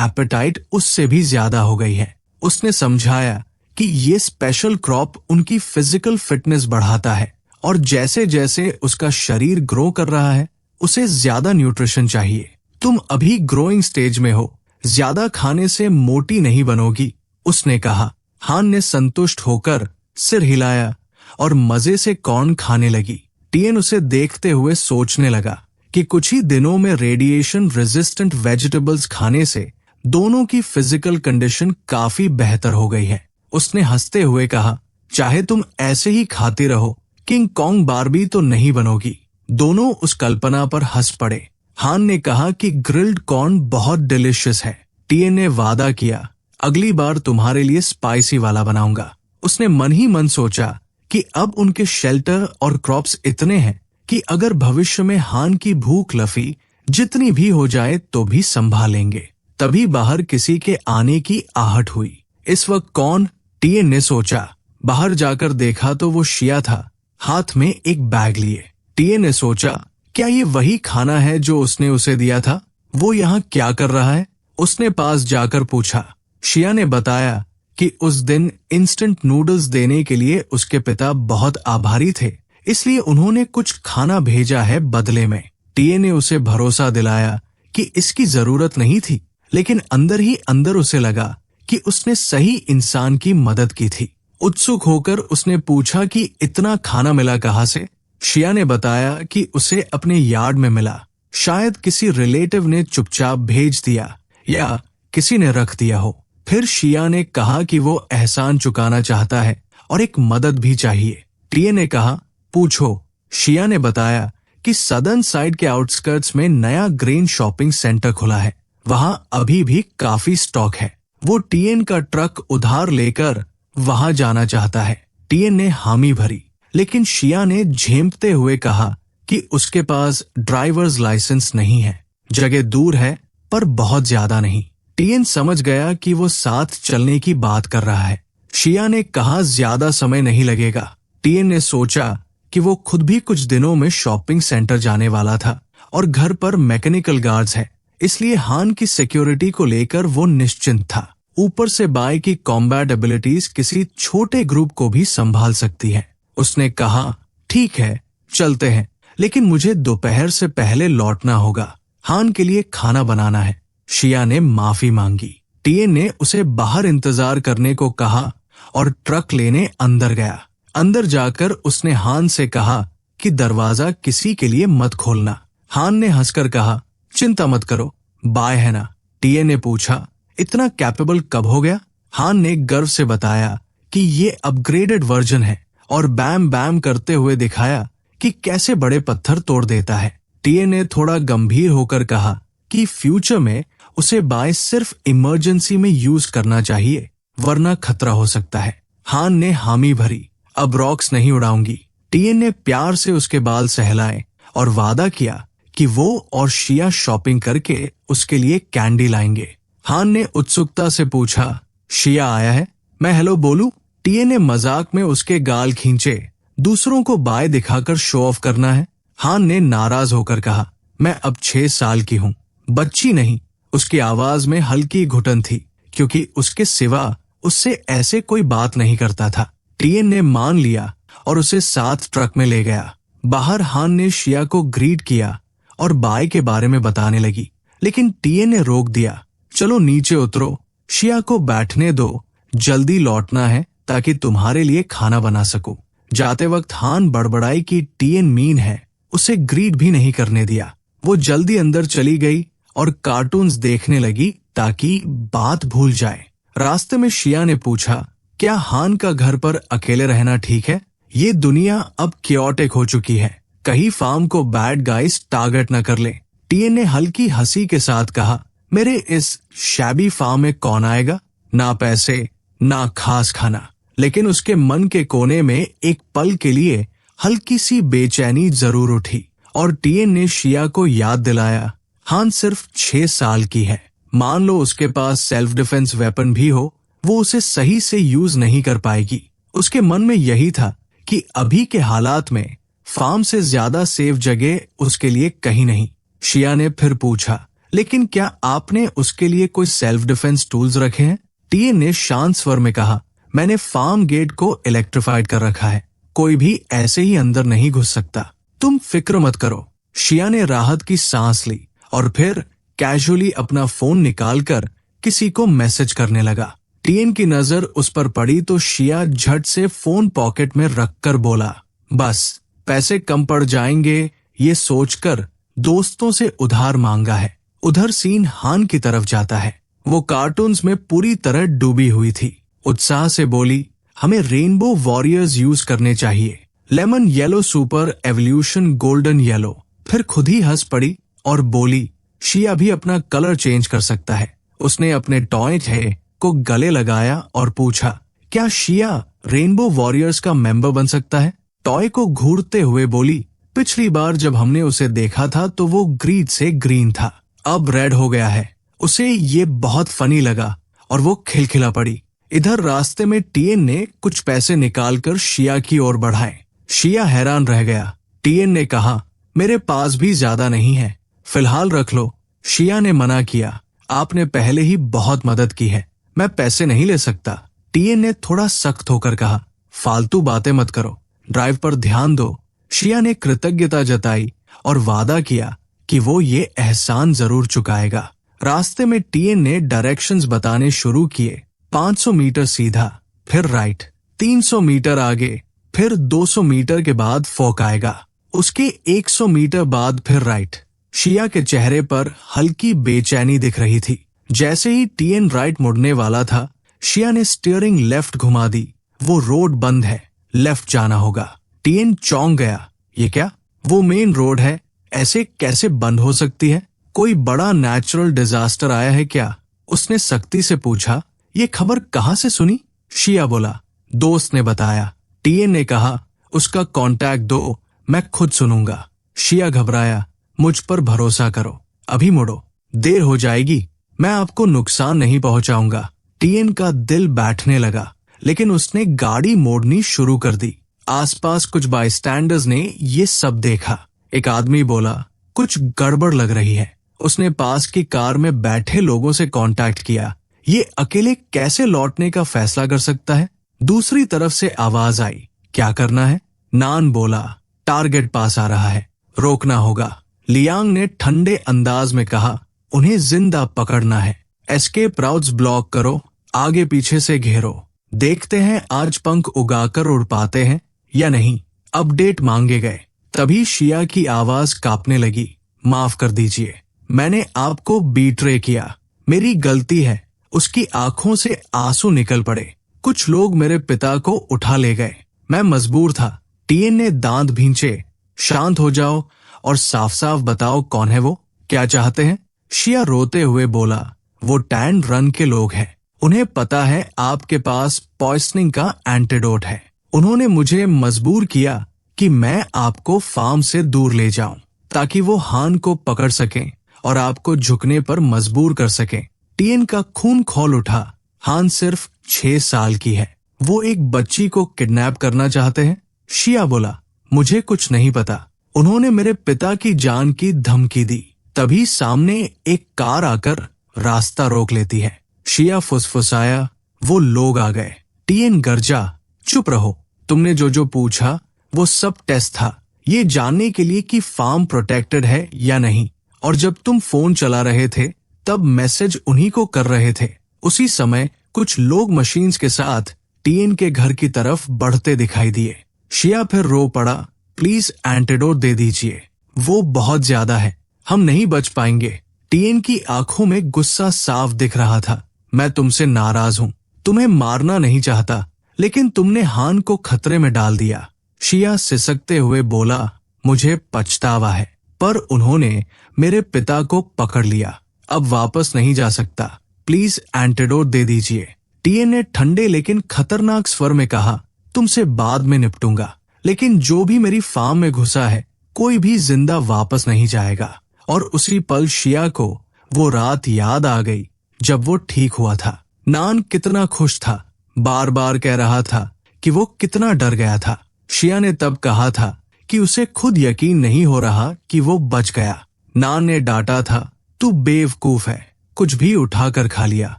एपेटाइट उससे भी ज्यादा हो गई है। उसने समझाया कि ये स्पेशल क्रॉप उनकी फिजिकल फिटनेस बढ़ाता है और जैसे जैसे उसका शरीर ग्रो कर रहा है उसे ज्यादा न्यूट्रिशन चाहिए। तुम अभी ग्रोइंग स्टेज में हो, ज्यादा खाने से मोटी नहीं बनोगी, उसने कहा। हान ने संतुष्ट होकर सिर हिलाया और मजे से कॉर्न खाने लगी। टीएन उसे देखते हुए सोचने लगा कि कुछ ही दिनों में रेडिएशन रेजिस्टेंट वेजिटेबल्स खाने से दोनों की फिजिकल कंडीशन काफी बेहतर हो गई है। उसने हंसते हुए कहा, चाहे तुम ऐसे ही खाती रहो, किंग कॉन्ग बार्बी तो नहीं बनोगी। दोनों उस कल्पना पर हंस पड़े। हान ने कहा कि ग्रिल्ड कॉर्न बहुत डिलिशियस है। टीएन ने वादा किया, अगली बार तुम्हारे लिए स्पाइसी वाला बनाऊंगा। उसने मन ही मन सोचा कि अब उनके शेल्टर और क्रॉप्स इतने हैं कि अगर भविष्य में हान की भूख लफी जितनी भी हो जाए तो भी संभालेंगे। तभी बाहर किसी के आने की आहट हुई। इस वक्त कौन? टीएन ने सोचा। बाहर जाकर देखा तो वो शिया था, हाथ में एक बैग लिए। टीएन ने सोचा, क्या ये वही खाना है जो उसने उसे दिया था? वो यहाँ क्या कर रहा है? उसने पास जाकर पूछा। शिया ने बताया कि उस दिन इंस्टेंट नूडल्स देने के लिए उसके पिता बहुत आभारी थे, इसलिए उन्होंने कुछ खाना भेजा है बदले में। टीए ने उसे भरोसा दिलाया कि इसकी जरूरत नहीं थी, लेकिन अंदर ही अंदर उसे लगा कि उसने सही इंसान की मदद की थी। उत्सुक होकर उसने पूछा कि इतना खाना मिला कहाँ से? शिया ने बताया कि उसे अपने यार्ड में मिला। शायद किसी रिलेटिव ने चुपचाप भेज दिया या किसी ने रख दिया हो। फिर शिया ने कहा कि वो एहसान चुकाना चाहता है और एक मदद भी चाहिए। टीए ने कहा, पूछो। शिया ने बताया कि सदर्न साइड के आउटस्कर्ट्स में नया ग्रेन शॉपिंग सेंटर खुला है, वहां अभी भी काफी स्टॉक है। वो टीएन का ट्रक उधार लेकर वहां जाना चाहता है। टीएन ने हामी भरी, लेकिन शिया ने झेंपते हुए कहा कि उसके पास ड्राइवर्स लाइसेंस नहीं है। जगह दूर है पर बहुत ज्यादा नहीं। टीएन समझ गया कि वो साथ चलने की बात कर रहा है। शिया ने कहा, ज्यादा समय नहीं लगेगा। टीएन ने सोचा कि वो खुद भी कुछ दिनों में शॉपिंग सेंटर जाने वाला था और घर पर मैकेनिकल गार्ड्स है, इसलिए हान की सिक्योरिटी को लेकर वो निश्चिंत था। ऊपर से बाय की कॉम्बैट एबिलिटीज किसी छोटे ग्रुप को भी संभाल सकती है। उसने कहा, ठीक है चलते हैं, लेकिन मुझे दोपहर से पहले लौटना होगा। हान के लिए खाना बनाना है। शिया ने माफी मांगी। टीएन ने उसे बाहर इंतजार करने को कहा और ट्रक लेने अंदर गया। अंदर जाकर उसने हान से कहा कि दरवाजा किसी के लिए मत खोलना। हान ने हंसकर कहा, चिंता मत करो, बाय है ना? टीएन ने पूछा, इतना कैपेबल कब हो गया? हान ने गर्व से बताया कि ये अपग्रेडेड वर्जन है और बैम बैम करते हुए दिखाया कि कैसे बड़े पत्थर तोड़ देता है। टीए ने थोड़ा गंभीर होकर कहा कि फ्यूचर में उसे बाय सिर्फ इमरजेंसी में यूज करना चाहिए, वरना खतरा हो सकता है। हान ने हामी भरी, अब रॉक्स नहीं उड़ाऊंगी। टीए ने प्यार से उसके बाल सहलाए और वादा किया कि वो और शिया शॉपिंग करके उसके लिए कैंडी लाएंगे। हान ने उत्सुकता से पूछा, शिया आया है? मैं हेलो बोलूं? टीए ने मजाक में उसके गाल खींचे। दूसरों को बाय दिखाकर शो ऑफ करना है? हान ने नाराज होकर कहा, मैं अब 6 साल की हूँ, बच्ची नहीं। उसकी आवाज में हल्की घुटन थी, क्योंकि उसके सिवा उससे ऐसे कोई बात नहीं करता था। टीएन ने मान लिया और उसे साथ ट्रक में ले गया। बाहर हान ने शिया को ग्रीट किया और बाय के बारे में बताने लगी, लेकिन टीएन ने रोक दिया। चलो नीचे उतरो, शिया को बैठने दो, जल्दी लौटना है ताकि तुम्हारे लिए खाना बना सकूं। जाते वक्त हान बड़बड़ाई कि टीएन मीन है, उसे ग्रीट भी नहीं करने दिया। वो जल्दी अंदर चली गई और कार्टून्स देखने लगी ताकि बात भूल जाए। रास्ते में शिया ने पूछा, क्या हान का घर पर अकेले रहना ठीक है? ये दुनिया अब क्योटिक हो चुकी है, कहीं फार्म को बैड गाइस टारगेट न कर ले। टीएन ने हल्की हंसी के साथ कहा, मेरे इस शैबी फार्म में कौन आएगा? ना पैसे ना खास खाना। लेकिन उसके मन के कोने में एक पल के लिए हल्की सी बेचैनी जरूर उठी और टीएन ने शिया को याद दिलाया, हान सिर्फ 6 साल की है, मान लो उसके पास सेल्फ डिफेंस वेपन भी हो, वो उसे सही से यूज नहीं कर पाएगी। उसके मन में यही था कि अभी के हालात में फार्म से ज्यादा सेफ जगह उसके लिए कहीं नहीं। शिया ने फिर पूछा, लेकिन क्या आपने उसके लिए कोई सेल्फ डिफेंस टूल्स रखे हैं? टीएन ने शांत स्वर में कहा, मैंने फार्म गेट को इलेक्ट्रीफाइड कर रखा है, कोई भी ऐसे ही अंदर नहीं घुस सकता। तुम फिक्र मत करो। शिया ने राहत की सांस ली और फिर कैजुअली अपना फोन निकालकर किसी को मैसेज करने लगा। टीएन की नजर उस पर पड़ी तो शिया झट से फोन पॉकेट में रखकर बोला, बस पैसे कम पड़ जाएंगे ये सोचकर दोस्तों से उधार मांगा है। उधर सीन हान की तरफ जाता है। वो कार्टून्स में पूरी तरह डूबी हुई थी। उत्साह से बोली, हमें रेनबो वॉरियर्स यूज करने चाहिए, lemon yellow super evolution golden yellow. फिर खुद ही हंस पड़ी और बोली, शिया भी अपना कलर चेंज कर सकता है। उसने अपने टॉय है को गले लगाया और पूछा, क्या शिया रेनबो वॉरियर्स का मेंबर बन सकता है? टॉय को घूरते हुए बोली, पिछली बार जब हमने उसे देखा था तो वो ग्रीन से ग्रीन था, अब रेड हो गया है। उसे ये बहुत फनी लगा और वो खिलखिला पड़ी। इधर रास्ते में टीएन ने कुछ पैसे निकालकर शिया की ओर बढ़ाए। शिया हैरान रह गया। टीएन ने कहा, मेरे पास भी ज्यादा नहीं है, फिलहाल रख लो। शिया ने मना किया, आपने पहले ही बहुत मदद की है, मैं पैसे नहीं ले सकता। टीएन ने थोड़ा सख्त होकर कहा, फालतू बातें मत करो, ड्राइव पर ध्यान दो। शिया ने कृतज्ञता जताई और वादा किया कि वो ये एहसान जरूर चुकाएगा। रास्ते में टीएन ने डायरेक्शंस बताने शुरू किए। 500 मीटर सीधा, फिर राइट, 300 मीटर आगे, फिर 200 मीटर के बाद फोक आएगा, उसके 100 मीटर बाद फिर राइट। शिया के चेहरे पर हल्की बेचैनी दिख रही थी। जैसे ही टीएन राइट मुड़ने वाला था, शिया ने स्टीयरिंग लेफ्ट घुमा दी। वो रोड बंद है, लेफ्ट जाना होगा। टीएन चौंक गया, ये क्या? वो मेन रोड है, ऐसे कैसे बंद हो सकती है? कोई बड़ा नेचुरल डिजास्टर आया है क्या? उसने सख्ती से पूछा। ये खबर कहाँ से सुनी? शिया बोला, दोस्त ने बताया। टीएन ने कहा, उसका कांटेक्ट दो, मैं खुद सुनूंगा। शिया घबराया, मुझ पर भरोसा करो, अभी मुड़ो, देर हो जाएगी, मैं आपको नुकसान नहीं पहुंचाऊंगा। टीएन का दिल बैठने लगा, लेकिन उसने गाड़ी मोड़नी शुरू कर दी। आसपास कुछ बायस्टैंडर्स ने ये सब देखा। एक आदमी बोला, कुछ गड़बड़ लग रही है। उसने पास की कार में बैठे लोगों से कांटेक्ट किया। ये अकेले कैसे लौटने का फैसला कर सकता है? दूसरी तरफ से आवाज आई, क्या करना है? नान बोला, टारगेट पास आ रहा है, रोकना होगा। लियांग ने ठंडे अंदाज में कहा, उन्हें जिंदा पकड़ना है। एस्केप राउट्स ब्लॉक करो, आगे पीछे से घेरो, देखते हैं आज पंख उगाकर उड़ पाते हैं या नहीं। अपडेट मांगे गए। तभी शिया की आवाज कांपने लगी, माफ कर दीजिए, मैंने आपको बीट्रे किया, मेरी गलती है। उसकी आंखों से आंसू निकल पड़े। कुछ लोग मेरे पिता को उठा ले गए, मैं मजबूर था। टीएन ने दांत भींचे, शांत हो जाओ और साफ साफ बताओ कौन है वो, क्या चाहते हैं? शिया रोते हुए बोला, वो टैन रन के लोग हैं, उन्हें पता है आपके पास पॉइजनिंग का एंटीडोट है। उन्होंने मुझे मजबूर किया कि मैं आपको फार्म से दूर ले जाऊं ताकि वो हान को पकड़ सकें और आपको झुकने पर मजबूर कर सकें। टीएन का खून खौल उठा। हान सिर्फ 6 साल की है, वो एक बच्ची को किडनैप करना चाहते हैं? शिया बोला, मुझे कुछ नहीं पता, उन्होंने मेरे पिता की जान की धमकी दी। तभी सामने एक कार आकर रास्ता रोक लेती है। शिया फुसफुसाया, वो लोग आ गए। टीएन गर्जा, चुप रहो, तुमने जो जो पूछा वो सब टेस्ट था, ये जानने के लिए कि फार्म प्रोटेक्टेड है या नहीं। और जब तुम फोन चला रहे थे तब मैसेज उन्हीं को कर रहे थे। उसी समय कुछ लोग मशीन्स के साथ टीएन के घर की तरफ बढ़ते दिखाई दिए। शिया फिर रो पड़ा, प्लीज एंटीडोट दे दीजिए, वो बहुत ज्यादा है, हम नहीं बच पाएंगे। टीएन की आंखों में गुस्सा साफ दिख रहा था। मैं तुमसे नाराज हूँ, तुम्हें मारना नहीं चाहता, लेकिन तुमने हान को खतरे में डाल दिया। शिया सिसकते हुए बोला, मुझे पछतावा है, पर उन्होंने मेरे पिता को पकड़ लिया, अब वापस नहीं जा सकता, प्लीज एंटीडोट दे दीजिए। टीएन ने ठंडे लेकिन खतरनाक स्वर में कहा, तुमसे बाद में निपटूंगा, लेकिन जो भी मेरी फार्म में घुसा है कोई भी जिंदा वापस नहीं जाएगा। और उसी पल शिया को वो रात याद आ गई जब वो ठीक हुआ था। नान कितना खुश था, बार बार कह रहा था कि वो कितना डर गया था। शिया ने तब कहा था कि उसे खुद यकीन नहीं हो रहा कि वो बच गया। नान ने डांटा था, तू बेवकूफ है, कुछ भी उठाकर खा लिया।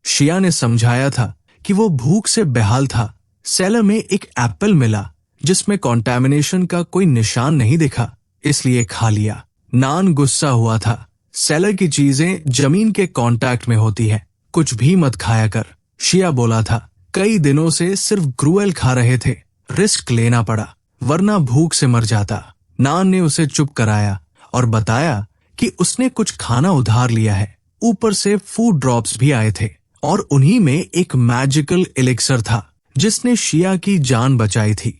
शिया ने समझाया था कि वो भूख से बेहाल था। सेलर में एक एप्पल मिला जिसमें कॉन्टेमिनेशन का कोई निशान नहीं दिखा, इसलिए खा लिया। नान गुस्सा हुआ था। सेलर की चीजें जमीन के कांटेक्ट में होती है, कुछ भी मत खाया कर। शिया बोला था, कई दिनों से सिर्फ ग्रुएल खा रहे थे, रिस्क लेना पड़ा वरना भूख से मर जाता। नान ने उसे चुप कराया और बताया कि उसने कुछ खाना उधार लिया है, ऊपर से फूड ड्रॉप्स भी आए थे और उन्हीं में एक मैजिकल एलिक्सर था जिसने शिया की जान बचाई थी।